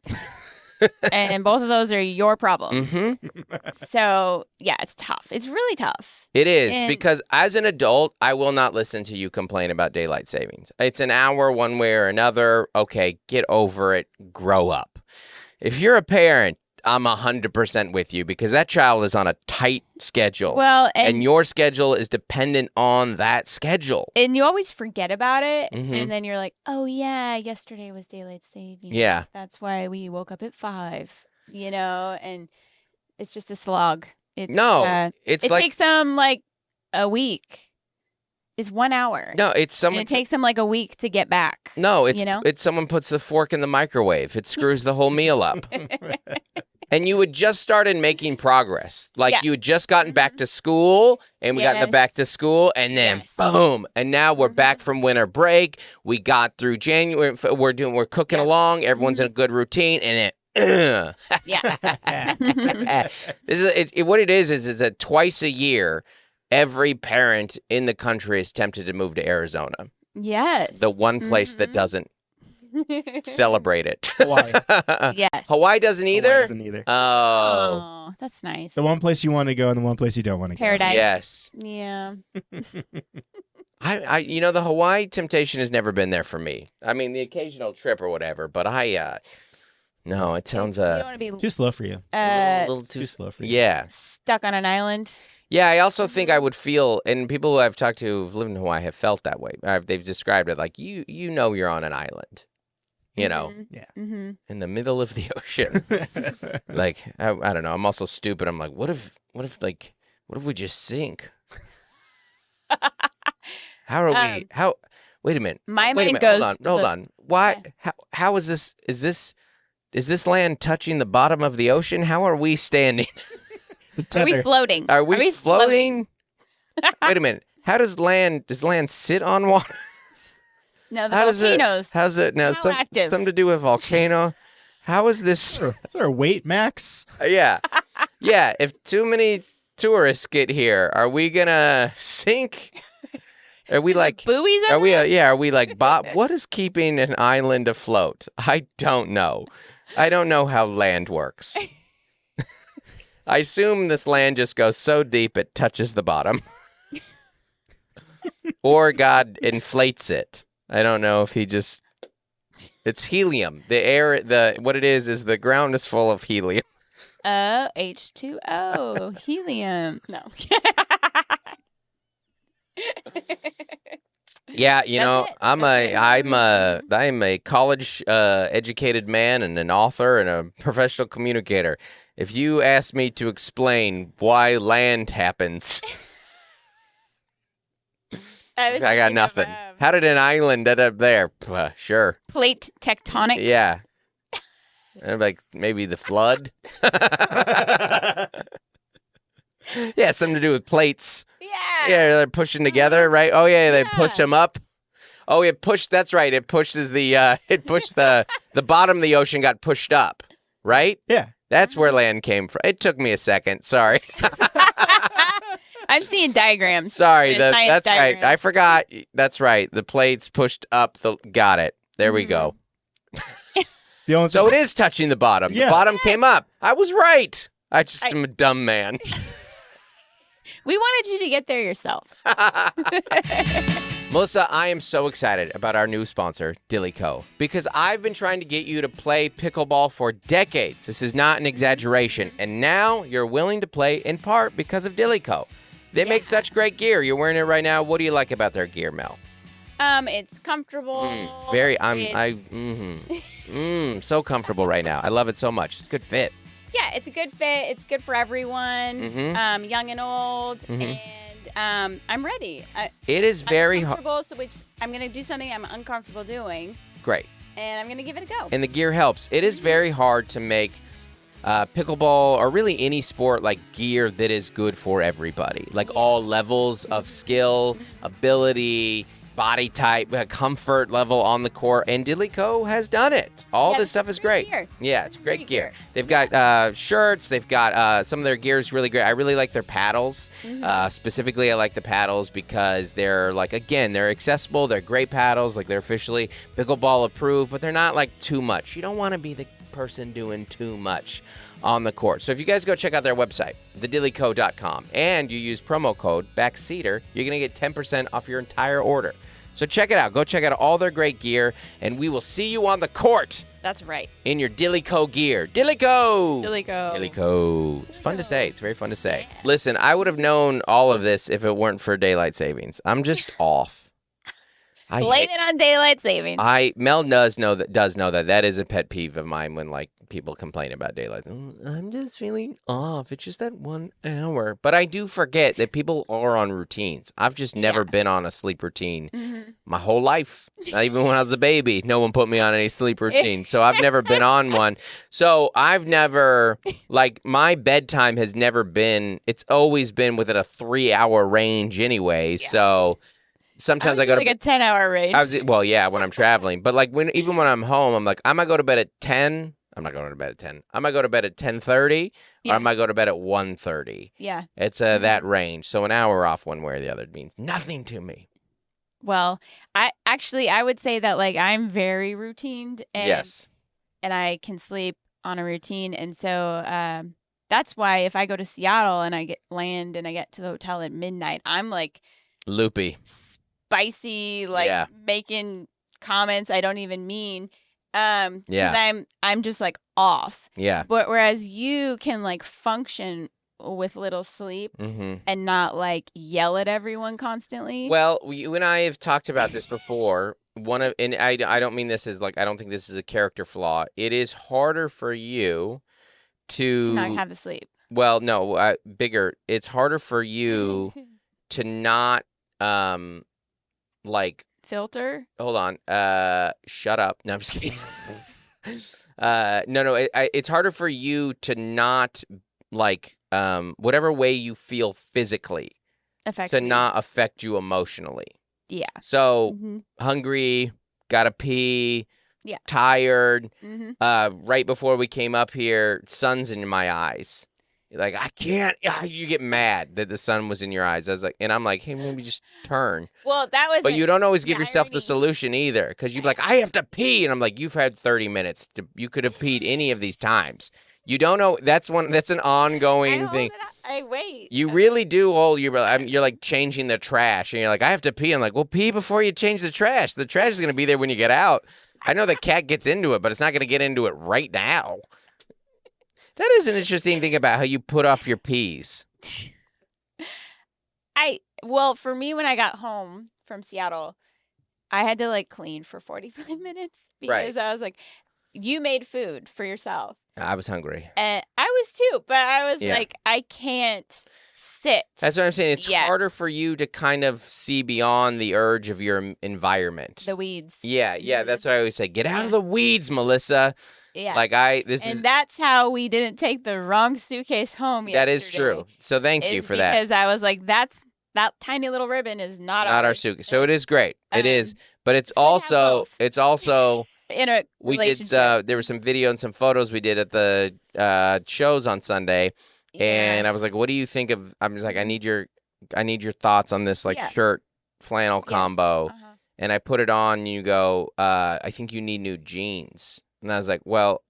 Speaker 2: And both of those are your problem.
Speaker 1: mm-hmm.
Speaker 2: So, yeah, it's tough. It's really tough.
Speaker 1: It is,
Speaker 2: And-
Speaker 1: because as an adult, I will not listen to you complain about daylight savings. It's an hour one way or another. Okay, get over it. Grow up. If you're a parent, I'm 100% with you because that child is on a tight schedule.
Speaker 2: Well,
Speaker 1: and your schedule is dependent on that schedule.
Speaker 2: and you always forget about it.
Speaker 1: Mhm.
Speaker 2: And then you're like, oh, yeah, yesterday was daylight savings.
Speaker 1: Yeah.
Speaker 2: That's why we woke up at 5, and it's just a slog. It's,
Speaker 1: It's
Speaker 2: it
Speaker 1: like
Speaker 2: takes them like a week. It's 1 hour.
Speaker 1: no, it's
Speaker 2: And
Speaker 1: someone.
Speaker 2: it takes them like a week to get back.
Speaker 1: No, it's
Speaker 2: you know?
Speaker 1: it's someone puts the fork in the microwave. It screws the whole meal up. And you had just started making progress. Like
Speaker 2: Yeah.
Speaker 1: you had just gotten back to school and we got into
Speaker 2: Yes.
Speaker 1: back to school and then
Speaker 2: Yes.
Speaker 1: boom. And now we're back from winter break. We got through January. We're cooking
Speaker 2: Yeah.
Speaker 1: along. Everyone's in a good routine and then
Speaker 2: Yeah.
Speaker 1: this is what it is that twice a year, every parent in the country is tempted to move to Arizona.
Speaker 2: Yes.
Speaker 1: The one place that
Speaker 2: Mhm.
Speaker 1: doesn't. celebrate it.
Speaker 3: Hawaii.
Speaker 2: Yes.
Speaker 1: Hawaii doesn't either?
Speaker 3: Hawaii doesn't either.
Speaker 1: Oh.
Speaker 2: That's nice.
Speaker 3: The one place you want to go and the one place you don't want to go.
Speaker 2: Paradise.
Speaker 1: Yes.
Speaker 2: Yeah.
Speaker 1: The Hawaii temptation has never been there for me. I mean, the occasional trip or whatever, but no, it sounds
Speaker 2: You don't want to be
Speaker 3: Too slow for you.
Speaker 1: a little
Speaker 3: Too
Speaker 1: too
Speaker 3: slow for you.
Speaker 1: Yeah.
Speaker 2: stuck on an island.
Speaker 1: Yeah, I also think I would feel, and people who I've talked to who've lived in Hawaii have felt that way. They've described it like you know you're on an island, you know,
Speaker 3: Yeah.
Speaker 2: Mm-hmm.
Speaker 1: in the middle of the ocean. Like I don't know. I'm also stupid. I'm like, what if we just sink? How are we? How? Wait a minute.
Speaker 2: My
Speaker 1: Wait a
Speaker 2: mind
Speaker 1: minute.
Speaker 2: goes.
Speaker 1: Hold on. Why? How is this? Is this land touching the bottom of the ocean? How are we standing?
Speaker 2: Are we floating?
Speaker 1: Are we floating? Wait a minute. How does land sit on water?
Speaker 2: No, the
Speaker 1: How
Speaker 2: volcanoes.
Speaker 1: How's it now?
Speaker 2: How active?
Speaker 1: Something to do with volcano. How is this?
Speaker 3: Is there a weight max?
Speaker 1: Yeah. If too many tourists get here, are we gonna sink? Are we like?
Speaker 2: buoys?
Speaker 1: Are we? Are we like Bob? What is keeping an island afloat? I don't know. I don't know how land works. I assume this land just goes so deep it touches the bottom. Or God inflates it. I don't know if he just... It's helium. The air, what it is the ground is full of helium.
Speaker 2: Oh, H2O. Helium. No.
Speaker 1: Yeah,
Speaker 2: That's it.
Speaker 1: I'm a college educated man and an author and a professional communicator. If you ask me to explain why land happens, I got nothing. How did an island end up there? Sure.
Speaker 2: Plate tectonics.
Speaker 1: Yeah. And like maybe the flood. Yeah, it's something to do with plates.
Speaker 2: Yeah.
Speaker 1: Yeah, they're pushing together, right? Oh yeah, they push them up. Oh, that's right. It pushes the bottom of the ocean got pushed up, right?
Speaker 3: Yeah.
Speaker 1: That's where land came from. It took me a second. Sorry.
Speaker 2: I'm seeing diagrams.
Speaker 1: Sorry.
Speaker 2: There's science
Speaker 1: That's right.
Speaker 2: diagrams.
Speaker 1: I forgot. That's right. The plates pushed up. Got it. There we go.
Speaker 3: The only
Speaker 1: So it is touching the bottom.
Speaker 3: Yeah.
Speaker 1: The bottom came up. I was right. I just am a dumb man.
Speaker 2: We wanted you to get there yourself.
Speaker 1: Melissa, I am so excited about our new sponsor, Dillyco, because I've been trying to get you to play pickleball for decades. This is not an exaggeration. And now you're willing to play in part because of Dillyco. They make such great gear. You're wearing it right now. What do you like about their gear, Mel?
Speaker 2: It's comfortable.
Speaker 1: So comfortable right now. I love it so much. It's a good fit.
Speaker 2: Yeah, it's a good fit. It's good for everyone, young and old, and I'm ready.
Speaker 1: It is very
Speaker 2: I'm
Speaker 1: hard.
Speaker 2: comfortable, which I'm going to do something I'm uncomfortable doing,
Speaker 1: Great.
Speaker 2: and I'm going to give it a go.
Speaker 1: And the gear helps. It is very hard to make pickleball or really any sport like gear that is good for everybody. Like all levels of skill, ability, body type, comfort level on the court, and Dillyco has done it. All this stuff is great.
Speaker 2: Gear.
Speaker 1: Yeah, it's
Speaker 2: This is
Speaker 1: great
Speaker 2: great
Speaker 1: gear.
Speaker 2: gear.
Speaker 1: They've got shirts. They've got some of their gear is really great. I really like their paddles. Specifically, I like the paddles because they're they're accessible. They're great paddles. Like they're officially pickleball approved, but they're not like too much. You don't want to be the person doing too much on the court. So if you guys go check out their website, thedillyco.com, and you use promo code BACKSEATER, you're going to get 10% off your entire order. So check it out. Go check out all their great gear, and we will see you on the court
Speaker 2: That's right.
Speaker 1: in your Dillyco gear. Dillyco!
Speaker 2: Dillyco.
Speaker 1: Dillyco. It's fun to say. It's very fun to say. Listen, I would have known all of this if it weren't for daylight savings. I'm just off.
Speaker 2: Blame it on daylight savings.
Speaker 1: Mel does know that is a pet peeve of mine when people complain about daylight. I'm just feeling off. It's just that 1 hour. But I do forget that people are on routines. I've just never been on a sleep routine my whole life. Not even when I was a baby. No one put me on any sleep routine. So I've never been on one. So I've never my bedtime has never been. It's always been within a 3-hour range anyway. Yeah. So. Sometimes I go to
Speaker 2: a 10-hour range.
Speaker 1: When I'm traveling. But even when I'm home, I'm like, I might go to bed at 10. I'm not going to bed at 10. I might go to bed at 10:30, or I might go to bed at 1:30.
Speaker 2: Yeah.
Speaker 1: It's that range. So an hour off one way or the other means nothing to me.
Speaker 2: Well, I Actually, I would say that like I'm very routined and
Speaker 1: Yes.
Speaker 2: and I can sleep on a routine. And so that's why if I go to Seattle and I get to the hotel at midnight, I'm like
Speaker 1: Loopy.
Speaker 2: spicy, like
Speaker 1: Yeah.
Speaker 2: making comments I don't even mean. Because
Speaker 1: Yeah.
Speaker 2: I'm just like off.
Speaker 1: Yeah.
Speaker 2: But whereas you can like function with little sleep
Speaker 1: Mm-hmm.
Speaker 2: and not like yell at everyone constantly.
Speaker 1: Well, you and I have talked about this before. And I don't mean this as like, I don't think this is a character flaw. It is harder for you
Speaker 2: to not
Speaker 1: to,
Speaker 2: have the sleep.
Speaker 1: well, no, bigger. It's harder for you to not, like,
Speaker 2: Filter.
Speaker 1: hold on, shut up. No, I'm just kidding. No, it's harder for you to not, like, whatever way you feel physically
Speaker 2: Effectively.
Speaker 1: to not affect you emotionally.
Speaker 2: Yeah.
Speaker 1: So
Speaker 2: Mm-hmm.
Speaker 1: hungry, gotta pee,
Speaker 2: Yeah.
Speaker 1: tired.
Speaker 2: Mm-hmm.
Speaker 1: Right before we came up here, sun's in my eyes. You're like, I can't. You get mad that the sun was in your eyes. I was like, and I'm like, hey, maybe just turn.
Speaker 2: Well, that was.
Speaker 1: But you don't always give yourself the
Speaker 2: irony.
Speaker 1: solution either, because you're like, I have to pee, and I'm like, you've had 30 minutes. You could have peed any of these times. You don't know. That's an ongoing thing.
Speaker 2: I wait.
Speaker 1: You really do hold you're like changing the trash, and you're like, I have to pee. I'm like, well, pee before you change the trash. The trash is going to be there when you get out. I know the cat gets into it, but it's not going to get into it right now. That is an interesting thing about how you put off your peas.
Speaker 2: Well, for me, when I got home from Seattle, I had to like clean for 45 minutes because I was like, you made food for yourself.
Speaker 1: I was hungry.
Speaker 2: And I was too, but I was like, I can't sit.
Speaker 1: That's what I'm saying. It's
Speaker 2: yet.
Speaker 1: harder for you to kind of see beyond the urge of your environment.
Speaker 2: The weeds.
Speaker 1: Yeah, that's what I always say. Get out of the weeds, Melissa.
Speaker 2: Yeah.
Speaker 1: Like
Speaker 2: and that's how we didn't take the wrong suitcase home yesterday.
Speaker 1: That is true. So thank you for that.
Speaker 2: Because I was like, that tiny little ribbon is not
Speaker 1: our suitcase. So it is great. It is, but it's also
Speaker 2: in a relationship.
Speaker 1: There was some video and some photos we did at the shows on Sunday, and I was like, what do you think of? I'm just like, I need your thoughts on this shirt flannel combo. And I put it on, and you go, I think you need new jeans. And I was like, well,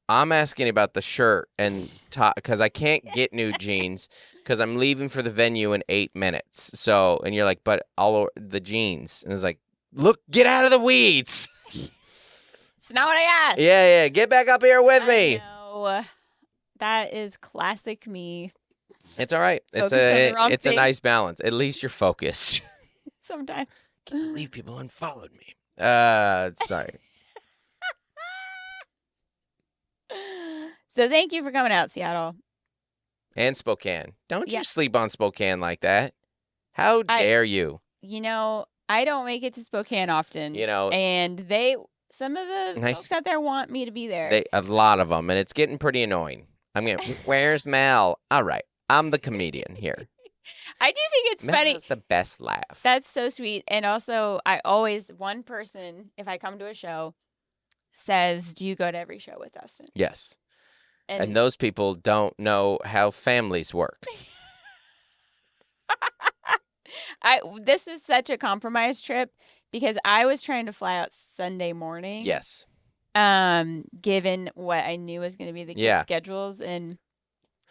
Speaker 1: I'm asking about the shirt and because I can't get new jeans because I'm leaving for the venue in 8 minutes. So, and you're like, but all the jeans. And it's like, look, get out of the weeds.
Speaker 2: It's not what I asked.
Speaker 1: Yeah. Get back up here with me.
Speaker 2: No, that is classic me.
Speaker 1: It's all right. It's a nice balance. At least you're focused.
Speaker 2: Sometimes.
Speaker 1: I can't believe people unfollowed me. Sorry.
Speaker 2: So thank you for coming out, Seattle.
Speaker 1: And Spokane. Don't you sleep on Spokane like that. How dare you?
Speaker 2: You know, I don't make it to Spokane often.
Speaker 1: You know.
Speaker 2: And some of the folks out there want me to be there.
Speaker 1: A lot of them. And it's getting pretty annoying. Where's Mel? All right. I'm the comedian here.
Speaker 2: I do think it's funny.
Speaker 1: That's the best laugh.
Speaker 2: That's so sweet. And also, one person, if I come to a show, says, do you go to every show with Dustin?
Speaker 1: Yes. And those people don't know how families work.
Speaker 2: This was such a compromise trip because I was trying to fly out Sunday morning.
Speaker 1: Yes.
Speaker 2: Given what I knew was going to be the kids' schedules. And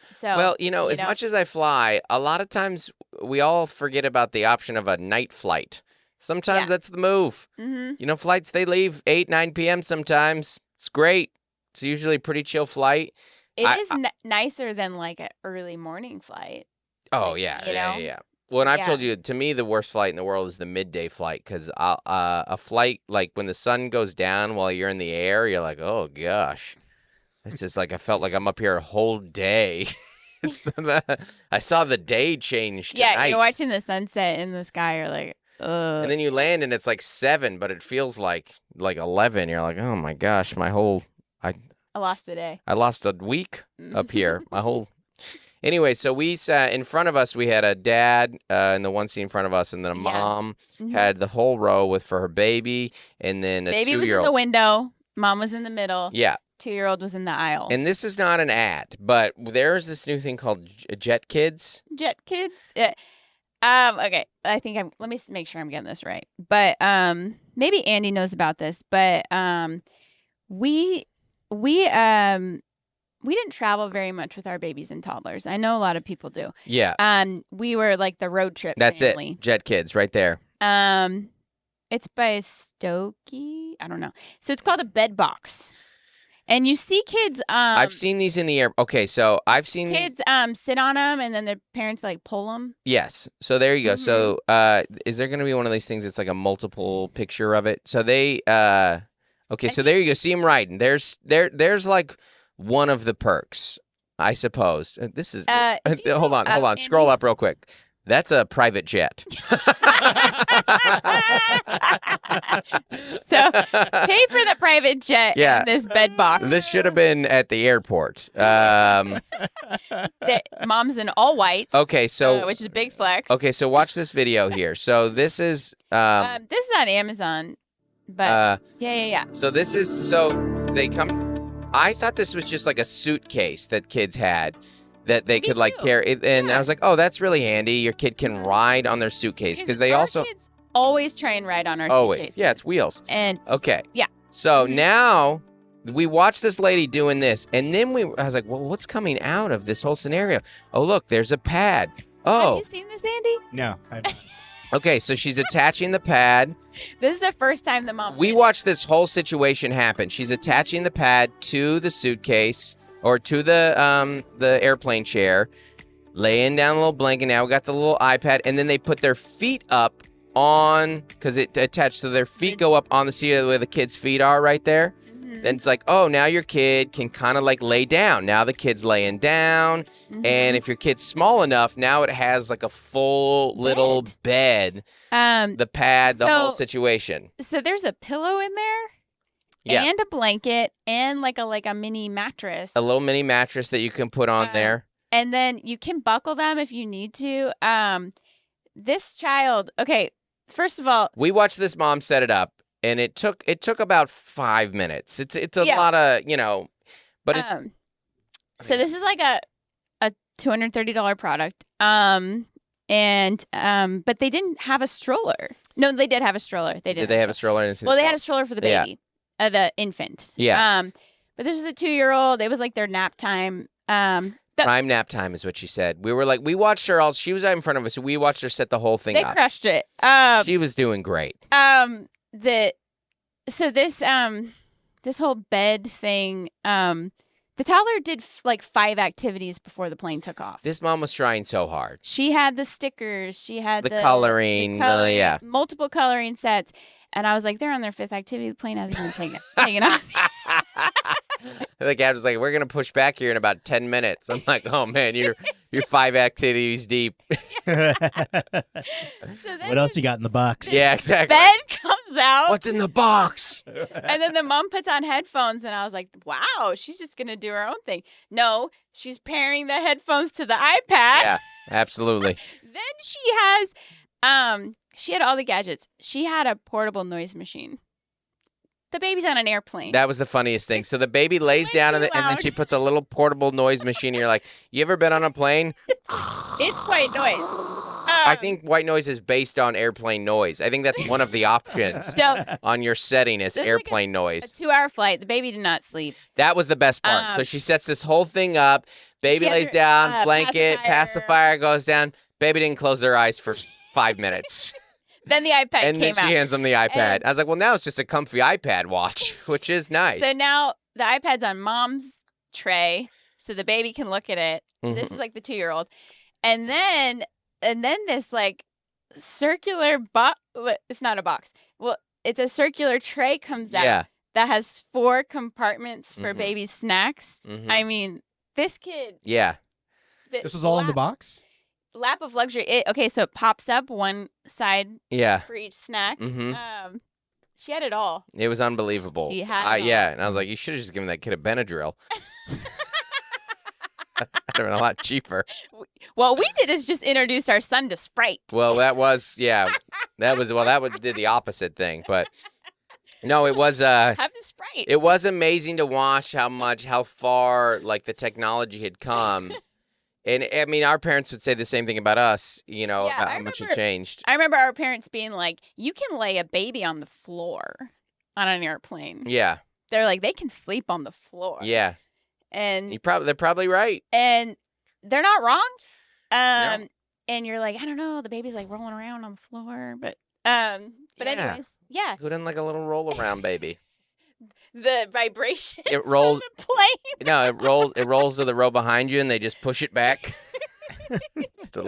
Speaker 2: so.
Speaker 1: Well, as much as I fly, a lot of times we all forget about the option of a night flight. Sometimes that's the move.
Speaker 2: Mm-hmm.
Speaker 1: Flights, they leave 8, 9 p.m. sometimes. It's great. It's usually a pretty chill flight.
Speaker 2: It is nicer than like an early morning flight.
Speaker 1: Oh, yeah. Well, and I've told you, to me, the worst flight in the world is the midday flight because a flight, like when the sun goes down while you're in the air, you're like, oh, gosh. It's just like I felt like I'm up here a whole day. I saw the day change tonight.
Speaker 2: Yeah, you're watching the sunset in the sky. You're like, ugh.
Speaker 1: And then you land and it's like 7, but it feels like 11. You're like, oh, my gosh, I
Speaker 2: lost a day.
Speaker 1: I lost a week up here. Anyway, so we sat in front of us. We had a dad in the one seat in front of us, and then a mom had the whole row for her baby, and then a 2-year-old.
Speaker 2: Baby was in the window. Mom was in the middle.
Speaker 1: Yeah.
Speaker 2: 2-year-old was in the aisle.
Speaker 1: And this is not an ad, but there's this new thing called Jet Kids.
Speaker 2: Jet Kids. Okay. I think let me make sure I'm getting this right. But maybe Andy knows about this, but we didn't travel very much with our babies and toddlers. I know a lot of people do.
Speaker 1: Yeah.
Speaker 2: We were like the road trip
Speaker 1: That's
Speaker 2: family.
Speaker 1: it. Jet Kids right there.
Speaker 2: It's by Stokey. I don't know. So it's called a bed box. And you see kids.
Speaker 1: I've seen these in the air. Okay, so I've seen
Speaker 2: kids
Speaker 1: these.
Speaker 2: sit on them, and then their parents like pull them.
Speaker 1: Yes. So there you go. So is there going to be one of these things that's like a multiple picture of it? So they okay, so there you go. See them riding. There's like one of the perks, I suppose. This is hold on.
Speaker 2: Andy.
Speaker 1: Scroll up real quick. That's a private jet.
Speaker 2: So pay for the private jet
Speaker 1: Yeah.
Speaker 2: in this bed box.
Speaker 1: This should have been at the airport.
Speaker 2: Mom's in all white.
Speaker 1: Okay, so
Speaker 2: which is a big flex.
Speaker 1: okay, so watch this video here. So this is
Speaker 2: this is on Amazon, but yeah.
Speaker 1: So this is they come. I thought this was just like a suitcase that kids had that they could like
Speaker 2: too.
Speaker 1: carry, and
Speaker 2: Yeah.
Speaker 1: I was like, oh, that's really handy. Your kid can ride on their suitcase because they
Speaker 2: our
Speaker 1: also
Speaker 2: kids always try and ride on our
Speaker 1: always
Speaker 2: suitcases.
Speaker 1: yeah, it's wheels.
Speaker 2: And
Speaker 1: Okay,
Speaker 2: yeah.
Speaker 1: So
Speaker 2: Mhm.
Speaker 1: now we watched this lady doing this, and then I was like, well, what's coming out of this whole scenario? Oh, look, there's a pad.
Speaker 2: have
Speaker 1: Oh,
Speaker 2: you seen this, Andy?
Speaker 3: No, I've not.
Speaker 1: okay, so she's attaching the pad.
Speaker 2: This is the first time the mom.
Speaker 1: We watched this whole situation happen. She's attaching the pad to the suitcase or to the airplane chair, laying down a little blanket. Now we got the little iPad, and then they put their feet up on because it attached. So their feet go up on the seat where the kids' feet are right there.
Speaker 2: Mhm.
Speaker 1: Then it's like, oh, now your kid can kind of like lay down. Now the kid's laying down.
Speaker 2: Mhm.
Speaker 1: And if your kid's small enough, now it has like a full little bed, the pad, the whole
Speaker 2: so-
Speaker 1: situation.
Speaker 2: So there's a pillow in there.
Speaker 1: Yeah.
Speaker 2: And a blanket and like a mini mattress.
Speaker 1: A little mini mattress that you can put on there.
Speaker 2: And then you can buckle them if you need to. This child, okay, first of all,
Speaker 1: We watched this mom set it up, and it took about 5 minutes. It's a
Speaker 2: Yeah.
Speaker 1: lot of but it's
Speaker 2: so this is like a $230 product. But they didn't have a stroller. No, they did have a stroller. They did.
Speaker 1: did they have a stroller? In
Speaker 2: Well, they had a stroller for the
Speaker 1: Yeah.
Speaker 2: baby, the infant.
Speaker 1: Yeah.
Speaker 2: But this was a 2-year-old. It was like their nap time.
Speaker 1: Prime nap time is what she said. We were like, we watched her all. She was out in front of us. So we watched her set the whole thing
Speaker 2: They
Speaker 1: up.
Speaker 2: crushed it.
Speaker 1: She was doing great.
Speaker 2: This whole bed thing. The toddler did like 5 activities before the plane took off.
Speaker 1: This mom was trying so hard.
Speaker 2: She had the stickers. She had
Speaker 1: The coloring, yeah.
Speaker 2: multiple coloring sets. And I was like, they're on their 5th activity. The plane hasn't even taken off.
Speaker 1: The captain was like, we're gonna push back here in about 10 minutes. I'm like, oh man, you're 5 activities deep.
Speaker 2: So then
Speaker 3: What else you got in the box?
Speaker 1: Yeah, exactly.
Speaker 2: bed comes out.
Speaker 1: What's in the box?
Speaker 2: And then the mom puts on headphones, and I was like, wow, she's just going to do her own thing. No, she's pairing the headphones to the iPad.
Speaker 1: Yeah, absolutely.
Speaker 2: Then she had all the gadgets. She had a portable noise machine. The baby's on an airplane.
Speaker 1: That was the funniest thing. So the baby lays
Speaker 2: way
Speaker 1: down
Speaker 2: too
Speaker 1: and then
Speaker 2: loud.
Speaker 1: she puts a little portable noise machine. And you're like, you ever been on a plane?
Speaker 2: It's white noise.
Speaker 1: I think white noise is based on airplane noise. I think that's one of the options
Speaker 2: So
Speaker 1: on your setting is
Speaker 2: This is like
Speaker 1: airplane
Speaker 2: a
Speaker 1: noise.
Speaker 2: 2-hour flight. The baby did not sleep.
Speaker 1: That was the best part. So she sets this whole thing up. Baby
Speaker 2: She has
Speaker 1: lays
Speaker 2: her,
Speaker 1: down, blanket,
Speaker 2: pacifier.
Speaker 1: goes down. Baby didn't close their eyes for 5 minutes.
Speaker 2: Then the iPad
Speaker 1: And then
Speaker 2: came
Speaker 1: she
Speaker 2: out.
Speaker 1: hands them the iPad.
Speaker 2: And-
Speaker 1: I was like, well, now it's just a comfy iPad watch, which is nice.
Speaker 2: So now the iPad's on mom's tray, so the baby can look at it. This is like the 2-year-old, and then this like circular box. It's not a box. Well, it's a circular tray comes out
Speaker 1: Yeah.
Speaker 2: that has 4 compartments for
Speaker 1: Mhm.
Speaker 2: baby snacks.
Speaker 1: Mhm.
Speaker 2: I mean, this kid.
Speaker 1: Yeah.
Speaker 3: This was all in the box?
Speaker 2: Lap of luxury. Okay, so it pops up one side
Speaker 1: Yeah.
Speaker 2: for each snack.
Speaker 1: hmm
Speaker 2: She had it all.
Speaker 1: It was unbelievable.
Speaker 2: She had it all.
Speaker 1: Yeah. And I was like, you should have just given that kid a Benadryl. That would have been a lot cheaper.
Speaker 2: What we did is just introduced our son to Sprite.
Speaker 1: Well, that did the opposite thing. But no, it was
Speaker 2: Have the Sprite.
Speaker 1: it was amazing to watch how far like the technology had come And I mean, our parents would say the same thing about us,
Speaker 2: Yeah,
Speaker 1: about
Speaker 2: I
Speaker 1: how much it
Speaker 2: remember-
Speaker 1: changed.
Speaker 2: I remember our parents being like, "You can lay a baby on the floor on an airplane."
Speaker 1: Yeah.
Speaker 2: They're like, they can sleep on the floor.
Speaker 1: Yeah.
Speaker 2: And
Speaker 1: They're probably right.
Speaker 2: and they're not wrong.
Speaker 1: No.
Speaker 2: And you're like, I don't know, the baby's like rolling around on the floor, but
Speaker 1: Yeah.
Speaker 2: anyways, yeah,
Speaker 1: Who doesn't like a little roll around baby?
Speaker 2: the vibrations
Speaker 1: It rolls-
Speaker 2: from the plane.
Speaker 1: No, it rolls to the row behind you, and they just push it back. Just a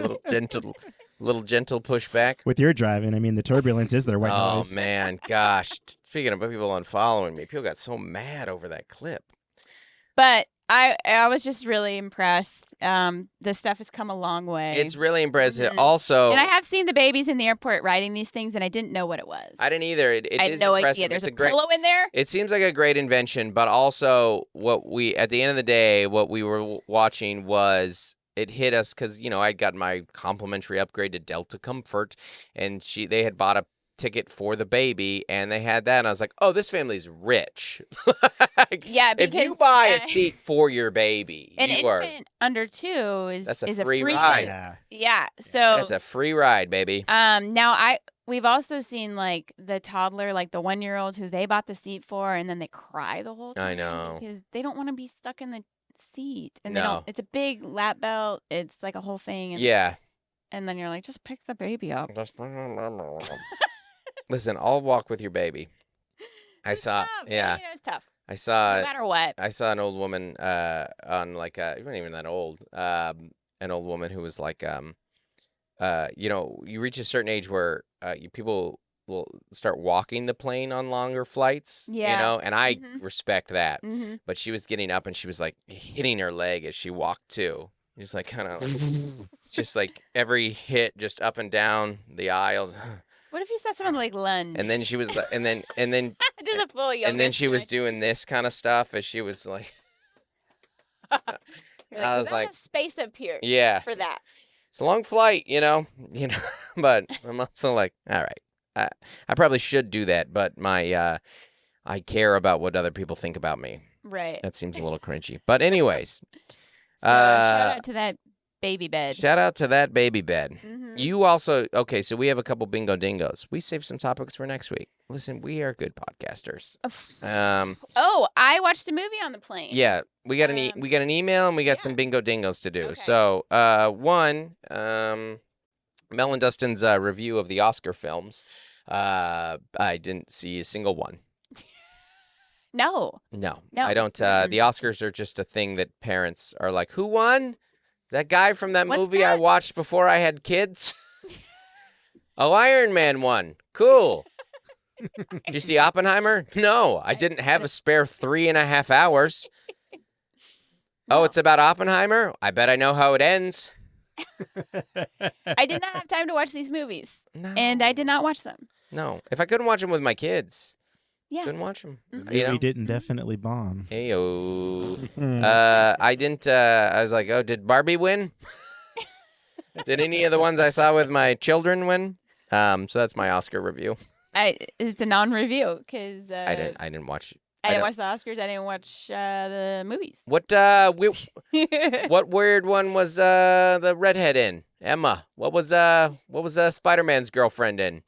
Speaker 1: little gentle push back.
Speaker 3: With your driving, I mean, the turbulence is their white
Speaker 1: Oh
Speaker 3: noise.
Speaker 1: man, gosh! Speaking of people unfollowing me, people got so mad over that clip.
Speaker 2: But I was just really impressed. This stuff has come a long way.
Speaker 1: It's really impressive.
Speaker 2: Mhm.
Speaker 1: Also,
Speaker 2: And I have seen the babies in the airport riding these things, and I didn't know what it was.
Speaker 1: I didn't either. It
Speaker 2: I had
Speaker 1: is
Speaker 2: no
Speaker 1: impressive.
Speaker 2: idea. There's
Speaker 1: It's
Speaker 2: a
Speaker 1: great.
Speaker 2: pillow in there.
Speaker 1: It seems like a great invention, but also at the end of the day, what we were watching was it hit us because I'd got my complimentary upgrade to Delta Comfort, and they had bought a ticket for the baby, and they had that, and I was like, oh, this family's rich.
Speaker 2: Yeah,
Speaker 1: if you
Speaker 2: because,
Speaker 1: buy a seat for your baby,
Speaker 2: An
Speaker 1: you are
Speaker 2: infant under 2 is
Speaker 1: That's a
Speaker 2: is
Speaker 1: free ride.
Speaker 3: Yeah.
Speaker 2: Yeah. So
Speaker 1: that's a free ride, baby.
Speaker 2: now we've also seen like the toddler, like the 1-year-old who they bought the seat for, and then they cry the whole time.
Speaker 1: I know.
Speaker 2: Because they don't want to be stuck in the seat, and
Speaker 1: No.
Speaker 2: it's a big lap belt. It's like a whole thing. And,
Speaker 1: Yeah.
Speaker 2: And then you're like, just pick the baby up.
Speaker 1: Listen, I'll walk with your baby.
Speaker 2: It's tough.
Speaker 1: Yeah.
Speaker 2: It's tough.
Speaker 1: I saw
Speaker 2: No matter what.
Speaker 1: I saw an old woman on like it wasn't even that old. An old woman who was like you reach a certain age where people will start walking the plane on longer flights,
Speaker 2: Yeah.
Speaker 1: and I
Speaker 2: Mhm.
Speaker 1: respect that.
Speaker 2: Mm-hmm.
Speaker 1: But she was getting up and she was like hitting her leg as she walked too. Just like kind of just like every hit just up and down the aisle.
Speaker 2: What if you saw someone like lunge?
Speaker 1: And then she was and then
Speaker 2: just a full yoga
Speaker 1: and then she was
Speaker 2: stretch.
Speaker 1: doing this kind of stuff as she was like
Speaker 2: You're
Speaker 1: I was
Speaker 2: "We don't
Speaker 1: like-
Speaker 2: have space up here
Speaker 1: yeah.
Speaker 2: for that."
Speaker 1: It's a long flight, but I'm also like, all right, I probably should do that, but I care about what other people think about me.
Speaker 2: Right.
Speaker 1: That seems a little cringy. But anyways,
Speaker 2: So shout out to that baby bed.
Speaker 1: shout out to that baby bed.
Speaker 2: Mhm.
Speaker 1: You also, okay, so we have a couple bingo dingos. We saved some topics for next week. Listen, we are good podcasters.
Speaker 2: Oh, I watched a movie on the plane.
Speaker 1: Yeah, we got we got an email and we got some bingo dingos to do.
Speaker 2: Okay.
Speaker 1: So, one, Mel and Dustin's review of the Oscar films. I didn't see a single one.
Speaker 2: No.
Speaker 1: No,
Speaker 2: No.
Speaker 1: I don't. The Oscars are just a thing that parents are like, who won? That guy from that
Speaker 2: What's
Speaker 1: movie I
Speaker 2: that?
Speaker 1: watched before I had kids? Oh, Iron Man won. Cool. Did you see Oppenheimer? No, I didn't have a spare 3.5 hours. Oh, it's about Oppenheimer? I bet I know how it ends.
Speaker 2: I did not have time to watch these movies,
Speaker 1: No.
Speaker 2: and I did not watch them.
Speaker 1: No. If I couldn't watch them with my kids,
Speaker 2: Yeah.
Speaker 1: couldn't watch them.
Speaker 2: Mhm.
Speaker 3: We didn't definitely bomb.
Speaker 1: Heyo.
Speaker 3: Hmm.
Speaker 1: I didn't. I was like, oh, did Barbie win? Did any of the ones I saw with my children win? So that's my Oscar review.
Speaker 2: It's a non-review because
Speaker 1: I didn't watch.
Speaker 2: I didn't
Speaker 1: don't-
Speaker 2: watch the Oscars. I didn't watch the movies.
Speaker 1: What what weird one was the redhead in? Emma. What was Spider-Man's girlfriend in?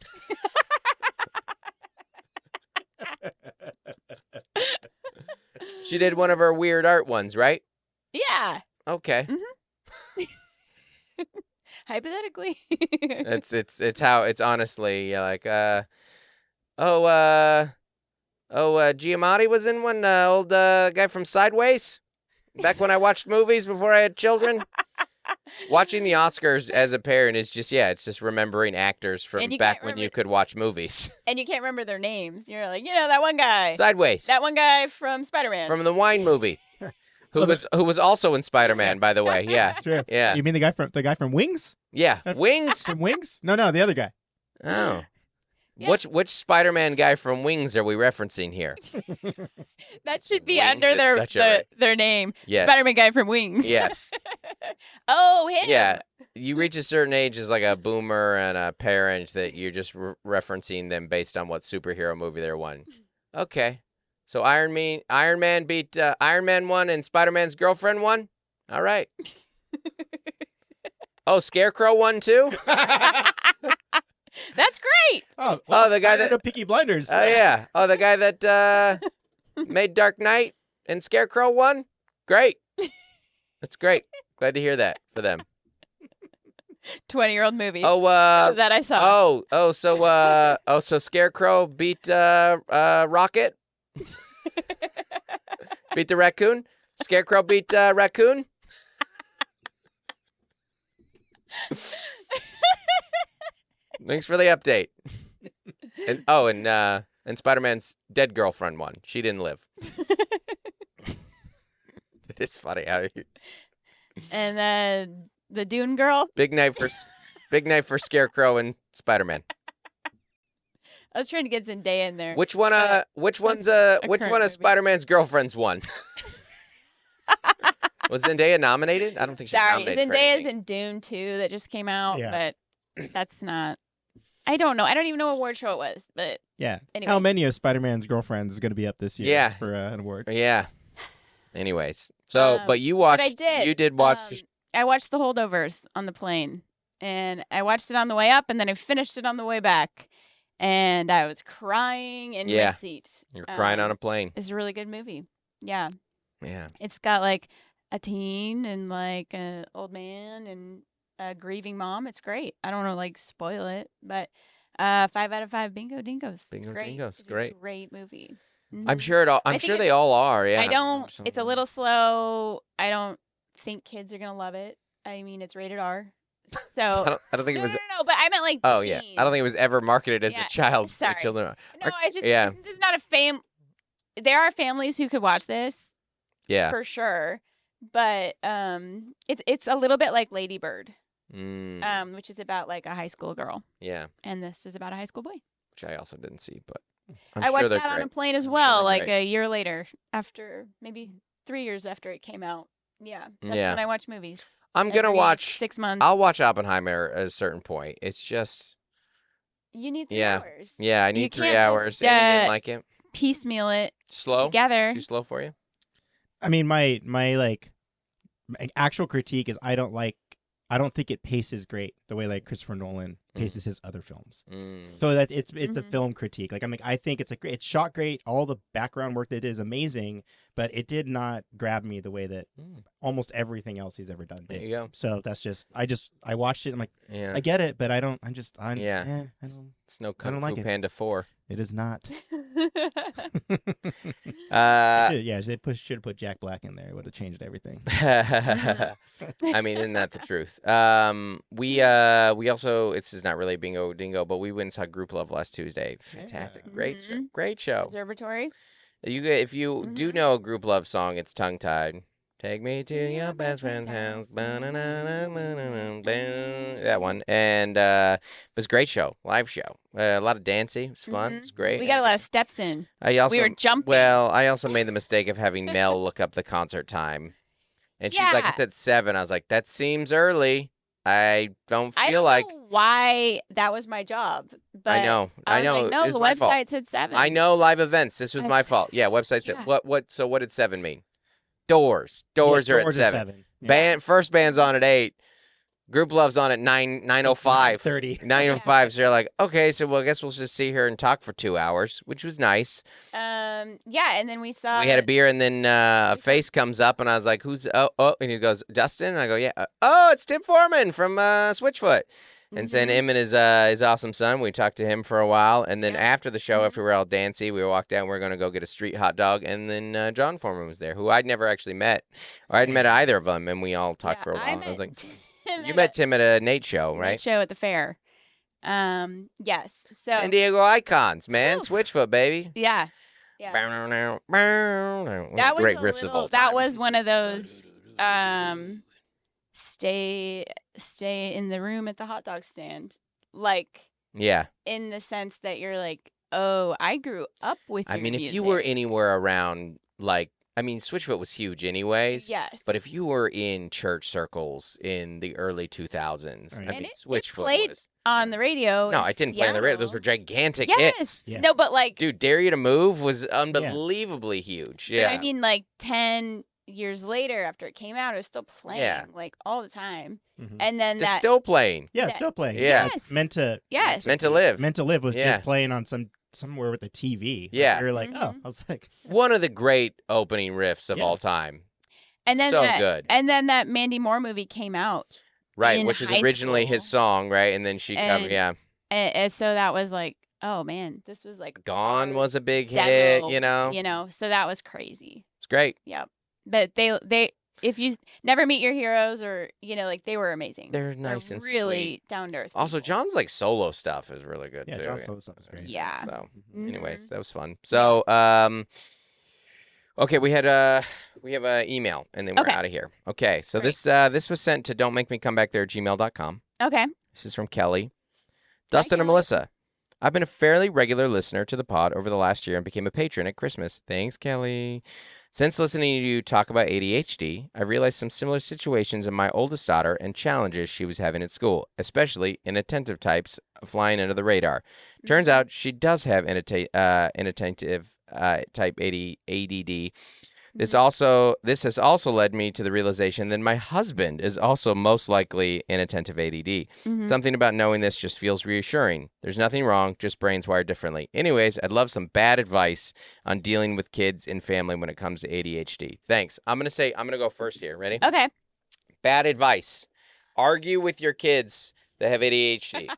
Speaker 1: She did one of her weird art ones, right?
Speaker 2: Yeah.
Speaker 1: Okay.
Speaker 2: Hypothetically.
Speaker 1: It's how it's honestly like Giamatti was in one, old guy from Sideways, back when I watched movies before I had children. Watching the Oscars as a parent is just it's just remembering actors from
Speaker 2: And you
Speaker 1: back
Speaker 2: can't
Speaker 1: when you
Speaker 2: remember-
Speaker 1: could watch movies.
Speaker 2: And you can't remember their names. You're like, that one guy.
Speaker 1: Sideways
Speaker 2: That one guy from Spider-Man.
Speaker 1: from the wine movie, who was also in Spider-Man, by the way. Yeah,
Speaker 3: True.
Speaker 1: yeah,
Speaker 3: You mean the guy from Wings?
Speaker 1: yeah. Wings.
Speaker 3: From Wings? No, the other guy.
Speaker 1: Oh.
Speaker 2: Yeah.
Speaker 1: Which Spider-Man guy from Wings are we referencing here?
Speaker 2: That should be
Speaker 1: Wings
Speaker 2: under
Speaker 1: is such a-
Speaker 2: their name.
Speaker 1: Yes.
Speaker 2: Spider-Man guy from Wings.
Speaker 1: Yes.
Speaker 2: Oh, him.
Speaker 1: Yeah. You reach a certain age as like a boomer and a parent that you're just referencing them based on what superhero movie they're one. Okay. So Iron Man beat Iron Man 1 and Spider-Man's girlfriend 1? All right. Oh, Scarecrow won too?
Speaker 2: That's great.
Speaker 3: Oh,
Speaker 1: the guy that...
Speaker 3: the Peaky Blinders.
Speaker 1: Oh, yeah. Oh, the guy that made Dark Knight and Scarecrow won? Great. That's great. Glad to hear that for them.
Speaker 2: 20-year-old movies.
Speaker 1: Oh,
Speaker 2: that I saw.
Speaker 1: So Scarecrow beat Rocket? Beat the raccoon? Scarecrow beat raccoon? Thanks for the update. And Spider-Man's dead girlfriend won. She didn't live. It is funny how you...
Speaker 2: And the Dune girl.
Speaker 1: Big night for Scarecrow and Spider-Man.
Speaker 2: I was trying to get Zendaya in there.
Speaker 1: Which one of
Speaker 2: movie.
Speaker 1: Spider-Man's girlfriends won? Was Zendaya nominated? I don't think she's nominated. for
Speaker 2: Zendaya's
Speaker 1: anything.
Speaker 2: in Dune 2 that just came out,
Speaker 3: Yeah.
Speaker 2: but that's not. I don't know. I don't even know what award show it was, but
Speaker 3: Yeah.
Speaker 2: Anyway.
Speaker 3: How many of Spider-Man's girlfriends is going to be up this year
Speaker 1: Yeah.
Speaker 3: for an award?
Speaker 1: Yeah. Anyways, so but you
Speaker 2: but
Speaker 1: watched.
Speaker 2: I did.
Speaker 1: You did watch.
Speaker 2: I watched The Holdovers on the plane, and I watched it on the way up, and then I finished it on the way back, and I was crying in
Speaker 1: Yeah.
Speaker 2: my seat.
Speaker 1: You're crying on a plane.
Speaker 2: It's a really good movie. Yeah,
Speaker 1: Yeah.
Speaker 2: it's got like a teen and like an old man and a grieving mom. It's great. I don't want to like spoil it, but 5 out of 5 bingo dingos.
Speaker 1: Bingo
Speaker 2: it's great.
Speaker 1: dingos,
Speaker 2: It's
Speaker 1: great.
Speaker 2: A great movie.
Speaker 1: I'm
Speaker 2: Mhm.
Speaker 1: sure it all. I'm
Speaker 2: I think
Speaker 1: sure they
Speaker 2: it's-
Speaker 1: all are. Yeah.
Speaker 2: I don't. It's a little slow. I don't think kids are gonna love it. I mean, it's rated R. So
Speaker 1: I don't think it was.
Speaker 2: no. But I meant like.
Speaker 1: Oh yeah. I don't think it was ever marketed as
Speaker 2: Yeah,
Speaker 1: a child.
Speaker 2: sorry.
Speaker 1: Children.
Speaker 2: No, I just.
Speaker 1: Yeah.
Speaker 2: This is not a There are families who could watch this
Speaker 1: Yeah.
Speaker 2: for sure, but it's a little bit like Lady Bird, which is about like a high school girl,
Speaker 1: Yeah.
Speaker 2: and this is about a high school boy.
Speaker 1: Which I also didn't see, but I'm
Speaker 2: I
Speaker 1: sure
Speaker 2: watched
Speaker 1: they're
Speaker 2: that on
Speaker 1: great.
Speaker 2: a plane as
Speaker 1: I'm sure
Speaker 2: well,
Speaker 1: they're
Speaker 2: like
Speaker 1: great.
Speaker 2: a year later, after maybe 3 years after it came out. Yeah, that's
Speaker 1: Yeah.
Speaker 2: when I watch movies.
Speaker 1: I'm gonna
Speaker 2: Every
Speaker 1: watch.
Speaker 2: 6 months.
Speaker 1: I'll watch Oppenheimer at a certain point. It's just.
Speaker 2: You need 3
Speaker 1: Yeah.
Speaker 2: hours.
Speaker 1: Yeah, I
Speaker 2: You
Speaker 1: need 3
Speaker 2: can't
Speaker 1: hours.
Speaker 2: just,
Speaker 1: And you didn't like it.
Speaker 2: Piecemeal it
Speaker 1: Slow.
Speaker 2: together.
Speaker 1: Too slow for you?
Speaker 3: I mean, my actual critique is I don't think it paces great the way like Christopher Nolan paces his other films. So that's it's a film critique. Like I think it's shot great. All the background work they did is amazing, but it did not grab me the way that almost everything else he's ever done
Speaker 1: There
Speaker 3: did.
Speaker 1: you go.
Speaker 3: So that's just I watched it. I'm like
Speaker 1: Yeah.
Speaker 3: I get it, but I don't. I don't.
Speaker 1: It's no
Speaker 3: I
Speaker 1: Kung
Speaker 3: don't
Speaker 1: Fu
Speaker 3: like it.
Speaker 1: Panda 4.
Speaker 3: It is not.
Speaker 1: Uh,
Speaker 3: They should have put Jack Black in there. It would have changed everything.
Speaker 1: I mean, isn't that the truth? We also, this is not really bingo dingo, but we went and saw Group Love last Tuesday. Fantastic,
Speaker 3: Yeah.
Speaker 1: great show.
Speaker 2: Observatory.
Speaker 1: If you do know a Group Love song, it's Tongue Tied. Take me to your best friend's house. That one. And it was a great show, live show. A lot of dancing. It was fun. It was great.
Speaker 2: We got a lot of steps in.
Speaker 1: I also,
Speaker 2: we were jumping.
Speaker 1: Well, I also made the mistake of having Mel look up the concert time. And she's like,
Speaker 2: Yeah.
Speaker 1: it's at 7. I was like, that seems early. I don't feel
Speaker 2: I don't
Speaker 1: like.
Speaker 2: know why that was my job. But
Speaker 1: I know.
Speaker 2: I
Speaker 1: I know.
Speaker 2: was like, no,
Speaker 1: it was
Speaker 2: the
Speaker 1: my fault.
Speaker 2: website said 7.
Speaker 1: I know live events. This was my
Speaker 2: That's-
Speaker 1: fault. Yeah, website said
Speaker 2: Yeah.
Speaker 1: So what did 7 mean? Doors. Doors
Speaker 3: Yeah,
Speaker 1: are at 7. First band's on at 8. Group Love's on at 9:05.
Speaker 3: 30.
Speaker 1: 9:05. So you're like, okay, so I guess we'll just sit here and talk for 2 hours, which was nice.
Speaker 2: Yeah, and then we saw.
Speaker 1: We had a beer, and then a face comes up, and I was like, "Who's?" Oh, and he goes, "Dustin." And I go, "Yeah." Oh, it's Tim Foreman from Switchfoot. And then him and his awesome son. We talked to him for a while, and then after the show, after we were all dancey, we walked out. We were going to go get a street hot dog, and then John Foreman was there, who I'd never actually met, or I'd met either of them, and we all talked for a while. And I was like, "You met Tim at a Nate show, right?"
Speaker 2: Nate show at the fair. Yes. So
Speaker 1: San Diego icons, man.
Speaker 2: Whew.
Speaker 1: Switchfoot, baby.
Speaker 2: yeah. That was
Speaker 1: great
Speaker 2: a
Speaker 1: riffs of
Speaker 2: little-
Speaker 1: all
Speaker 2: That
Speaker 1: time.
Speaker 2: was one of those stay in the room at the hot dog stand, like
Speaker 1: Yeah.
Speaker 2: in the sense that you're like, oh, I grew up with.
Speaker 1: I
Speaker 2: your
Speaker 1: mean, if
Speaker 2: music.
Speaker 1: you were anywhere around, like, I mean, Switchfoot was huge anyways.
Speaker 2: yes,
Speaker 1: But if you were in church circles in the early 2000s,
Speaker 3: Right.
Speaker 1: I
Speaker 2: And
Speaker 1: mean,
Speaker 2: it
Speaker 1: Switchfoot
Speaker 2: played
Speaker 1: was.
Speaker 2: on the radio,
Speaker 1: No,
Speaker 2: in
Speaker 1: I didn't play on the radio. Those
Speaker 2: Seattle.
Speaker 1: were gigantic
Speaker 2: yes,
Speaker 1: hits.
Speaker 2: no, but like,
Speaker 1: Dude, Dare You to Move was unbelievably huge.
Speaker 2: but
Speaker 1: Yeah.
Speaker 2: I mean, like 10 years later, after it came out, it was still playing like all the time.
Speaker 3: Mhm.
Speaker 2: And then
Speaker 1: They're still playing.
Speaker 3: Yeah,
Speaker 2: that-
Speaker 3: still playing.
Speaker 1: Yeah.
Speaker 3: It's meant to.
Speaker 2: Yes.
Speaker 1: Meant to Live.
Speaker 3: Meant to Live was
Speaker 1: Yeah.
Speaker 3: just playing on somewhere with a TV.
Speaker 1: Yeah.
Speaker 3: You're like, oh,
Speaker 2: Mhm.
Speaker 3: I was like,
Speaker 1: One of the great opening riffs of
Speaker 3: Yeah.
Speaker 1: all time.
Speaker 2: And then
Speaker 1: so good.
Speaker 2: And then that Mandy Moore movie came out.
Speaker 1: Right,
Speaker 2: in
Speaker 1: which is
Speaker 2: high
Speaker 1: originally
Speaker 2: school.
Speaker 1: his song, right? And then she covered,
Speaker 2: And-
Speaker 1: yeah.
Speaker 2: And so that was like, oh man, this was like
Speaker 1: Gone
Speaker 2: our
Speaker 1: was a big
Speaker 2: demo,
Speaker 1: hit, you know?
Speaker 2: You know, so that was crazy.
Speaker 1: It's great.
Speaker 2: Yep. But they if you never meet your heroes or like they were amazing.
Speaker 1: They're nice and
Speaker 2: really
Speaker 1: sweet.
Speaker 2: down to earth.
Speaker 1: Also,
Speaker 2: people.
Speaker 1: John's like solo stuff is really good
Speaker 3: yeah,
Speaker 1: too.
Speaker 3: John Solo stuff is great.
Speaker 2: Yeah.
Speaker 1: So,
Speaker 3: Mhm.
Speaker 1: anyways,
Speaker 2: Mhm.
Speaker 1: that was fun. So, okay, we have an email, and then we're
Speaker 2: Okay.
Speaker 1: out of here. Okay, so
Speaker 2: Great.
Speaker 1: this was sent to dontmakemecomebackthere@gmail.com.
Speaker 2: Okay.
Speaker 1: This is from Kelly. Dustin and
Speaker 2: Kelly.
Speaker 1: Melissa, I've been a fairly regular listener to the pod over the last year and became a patron at Christmas. Thanks, Kelly. Since listening to you talk about ADHD, I've realized some similar situations in my oldest daughter and challenges she was having at school, especially inattentive types flying under the radar. Turns out she does have inattentive type ADD. This has also led me to the realization that my husband is also most likely inattentive ADD.
Speaker 2: Mhm.
Speaker 1: Something about knowing this just feels reassuring. There's nothing wrong, just brains wired differently. Anyways, I'd love some bad advice on dealing with kids and family when it comes to ADHD. Thanks. I'm going to go first here. Ready?
Speaker 2: Okay.
Speaker 1: Bad advice. Argue with your kids that have ADHD.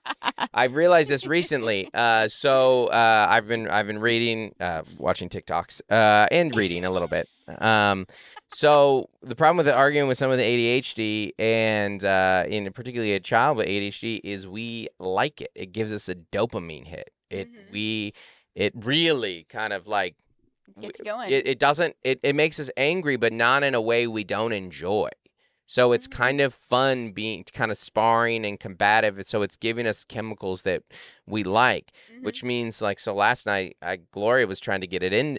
Speaker 1: I've realized this recently. I've been reading, watching TikToks, and reading a little bit. So the problem with arguing with some of the ADHD and in particularly a child with ADHD is we like it. It gives us a dopamine hit. It really kind of like
Speaker 2: Gets you going.
Speaker 1: it makes us angry, but not in a way we don't enjoy. So it's kind of fun being kind of sparring and combative. So it's giving us chemicals that we like, which means like, so last night, Gloria was trying to get it in,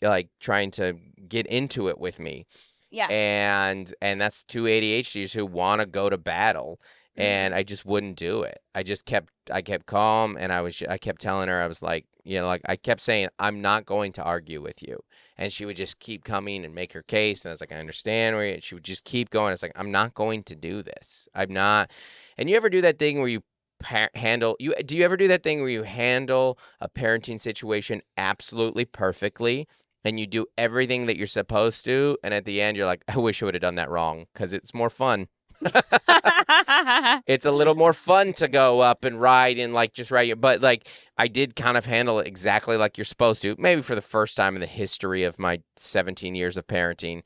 Speaker 1: like trying to get into it with me.
Speaker 2: Yeah.
Speaker 1: And that's two ADHDs who want to go to battle. And I just wouldn't do it. I kept calm, and I kept telling her, I was like, I kept saying, I'm not going to argue with you. And she would just keep coming and make her case. And I was like, I understand. And she would just keep going. It's like, I'm not going to do this. I'm not. And you ever do that thing where you do you ever do that thing where you handle a parenting situation absolutely perfectly and you do everything that you're supposed to? And at the end, you're like, I wish I would have done that wrong, because it's more fun. It's a little more fun to go up and ride and like just ride. But like I did kind of handle it exactly like you're supposed to, maybe for the first time in the history of my 17 years of parenting.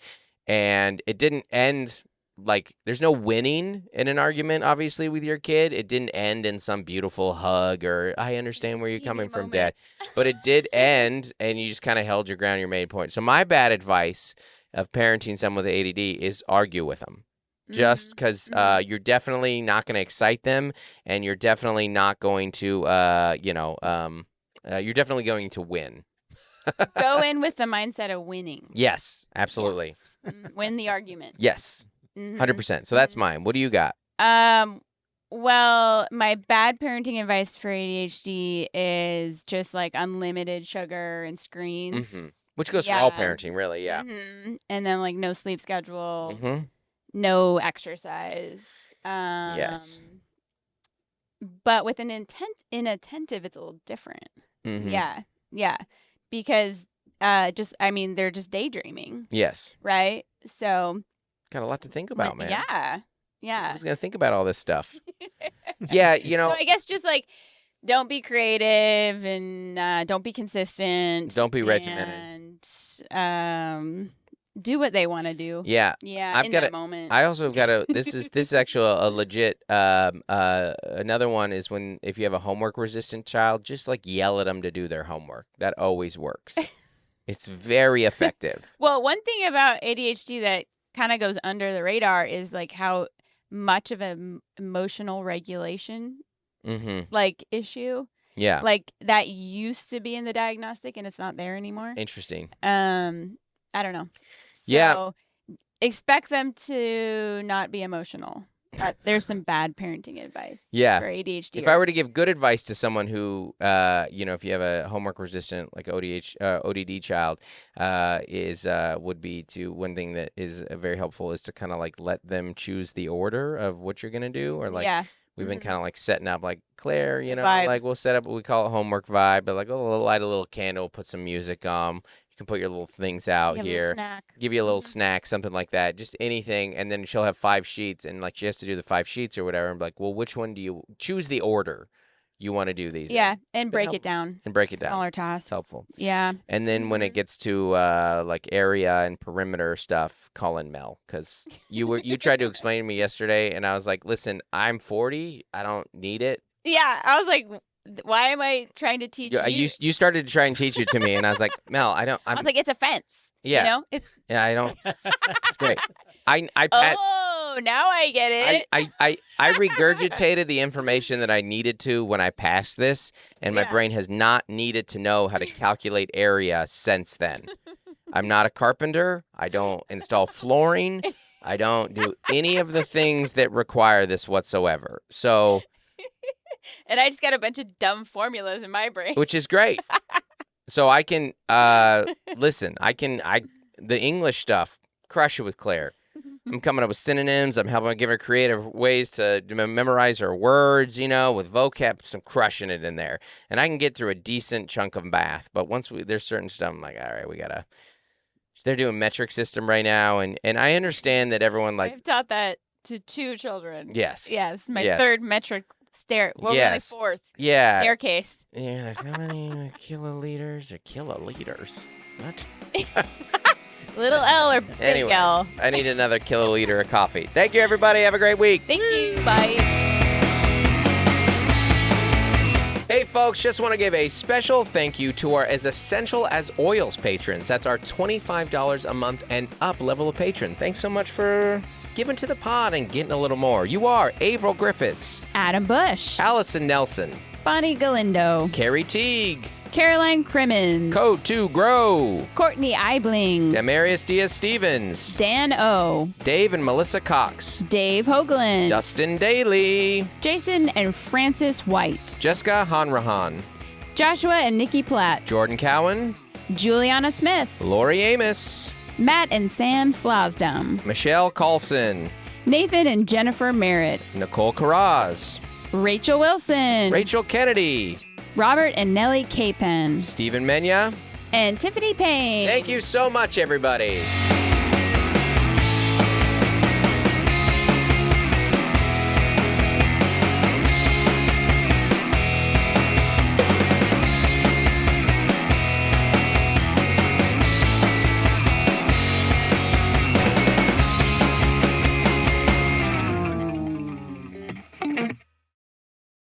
Speaker 1: And it didn't end like, there's no winning in an argument, obviously, with your kid. It didn't end in some beautiful hug or I understand where you're coming from, Dad. But it did end, and you just kind of held your ground, your main point. So my bad advice of parenting someone with ADD is argue with them. Just because you're definitely not going to excite them, and you're definitely not going to, you're definitely going to win.
Speaker 2: Go in with the mindset of winning.
Speaker 1: Yes, absolutely.
Speaker 2: Yes. Win the argument.
Speaker 1: Yes, 100%. So that's mine. What do you got?
Speaker 2: Well, my bad parenting advice for ADHD is just like unlimited sugar and screens.
Speaker 1: Which goes for all parenting, really, yeah.
Speaker 2: And then like no sleep schedule. No exercise.
Speaker 1: Yes.
Speaker 2: But with an inattentive, it's a little different. Yeah. Because they're just daydreaming.
Speaker 1: Yes.
Speaker 2: Right? So
Speaker 1: got a lot to think about, man.
Speaker 2: Yeah.
Speaker 1: Who's going to think about all this stuff? Yeah,
Speaker 2: So I guess just like don't be creative and don't be consistent.
Speaker 1: Don't be regimented.
Speaker 2: And do what they want to do.
Speaker 1: Yeah.
Speaker 2: Yeah. That moment.
Speaker 1: I also have got to. This is actually a legit. Another one is if you have a homework resistant child, just like yell at them to do their homework. That always works. It's very effective.
Speaker 2: Well, one thing about ADHD that kind of goes under the radar is like how much of an emotional regulation like issue.
Speaker 1: Yeah.
Speaker 2: Like that used to be in the diagnostic and it's not there anymore.
Speaker 1: Interesting.
Speaker 2: I don't know. So
Speaker 1: Yeah.
Speaker 2: expect them to not be emotional. There's some bad parenting advice.
Speaker 1: Yeah.
Speaker 2: For ADHD.
Speaker 1: If I were to give good advice to someone who, if you have a homework resistant like ODD child, would be to one thing that is very helpful is to kind of like let them choose the order of what you're gonna do, or like.
Speaker 2: Yeah.
Speaker 1: We've been kind of like setting up, like Claire,
Speaker 2: Vibe.
Speaker 1: like we'll set up what we call a homework vibe, but like we'll light a little candle, put some music on. You can put your little things out
Speaker 2: You have a
Speaker 1: here,
Speaker 2: snack.
Speaker 1: give you a little snack, something like that, just anything. And then she'll have 5 sheets, and like she has to do the 5 sheets or whatever. And be like, well, which one do you choose the order you want to do these?
Speaker 2: Yeah,
Speaker 1: in?
Speaker 2: And break it down.
Speaker 1: And break it down.
Speaker 2: Smaller tasks.
Speaker 1: It's helpful.
Speaker 2: Yeah.
Speaker 1: And then when it gets to like area and perimeter stuff, call in Mel, because you tried to explain to me yesterday, and I was like, listen, I'm 40, I don't need it.
Speaker 2: Yeah, I was like, why am I trying to teach you?
Speaker 1: You started to try and teach it to me, and I was like, Mel, I
Speaker 2: was like, it's a fence.
Speaker 1: Yeah.
Speaker 2: You know?
Speaker 1: I don't. It's great.
Speaker 2: Oh, now I get it.
Speaker 1: I regurgitated the information that I needed to when I passed this, and my brain has not needed to know how to calculate area since then. I'm not a carpenter. I don't install flooring. I don't do any of the things that require this whatsoever. So.
Speaker 2: And I just got a bunch of dumb formulas in my brain.
Speaker 1: Which is great. So I can listen. The English stuff, crush it with Claire. I'm coming up with synonyms. I'm helping give her creative ways to memorize her words, with vocab. So I'm crushing it in there. And I can get through a decent chunk of math. But once there's certain stuff, I'm like, all right, they're doing metric system right now. And I understand that everyone
Speaker 2: I've taught that to 2 children.
Speaker 1: Yes.
Speaker 2: Yeah, this is my third metric Well,
Speaker 1: yes.
Speaker 2: really 4th.
Speaker 1: Yeah.
Speaker 2: Staircase.
Speaker 1: Yeah. How many kiloliters or kiloliters? What?
Speaker 2: Little L or big
Speaker 1: Anyways,
Speaker 2: L?
Speaker 1: I need another kiloliter of coffee. Thank you, everybody. Have a great week.
Speaker 2: Thank you. Bye.
Speaker 1: Hey, folks, just want to give a special thank you to our As Essential as Oils patrons. That's our $25 a month and up level of patron. Thanks so much for giving to the pod and getting a little more. You are Avril Griffiths,
Speaker 2: Adam Bush,
Speaker 1: Allison Nelson,
Speaker 2: Bonnie Galindo,
Speaker 1: Carrie Teague,
Speaker 2: Caroline Crimmins,
Speaker 1: Code 2 Grow,
Speaker 2: Courtney Eibling,
Speaker 1: Demarius Diaz-Stevens,
Speaker 2: Dan O,
Speaker 1: Dave and Melissa Cox,
Speaker 2: Dave Hoagland,
Speaker 1: Dustin Daly,
Speaker 2: Jason and Francis White,
Speaker 1: Jessica Hanrahan,
Speaker 2: Joshua and Nikki Platt,
Speaker 1: Jordan Cowan,
Speaker 2: Juliana Smith,
Speaker 1: Lori Amos,
Speaker 2: Matt and Sam Slosdom,
Speaker 1: Michelle Carlson,
Speaker 2: Nathan and Jennifer Merritt,
Speaker 1: Nicole Carraz,
Speaker 2: Rachel Wilson,
Speaker 1: Rachel Kennedy,
Speaker 2: Robert and Nellie Capen,
Speaker 1: Stephen Menya,
Speaker 2: and Tiffany Payne.
Speaker 1: Thank you so much, everybody.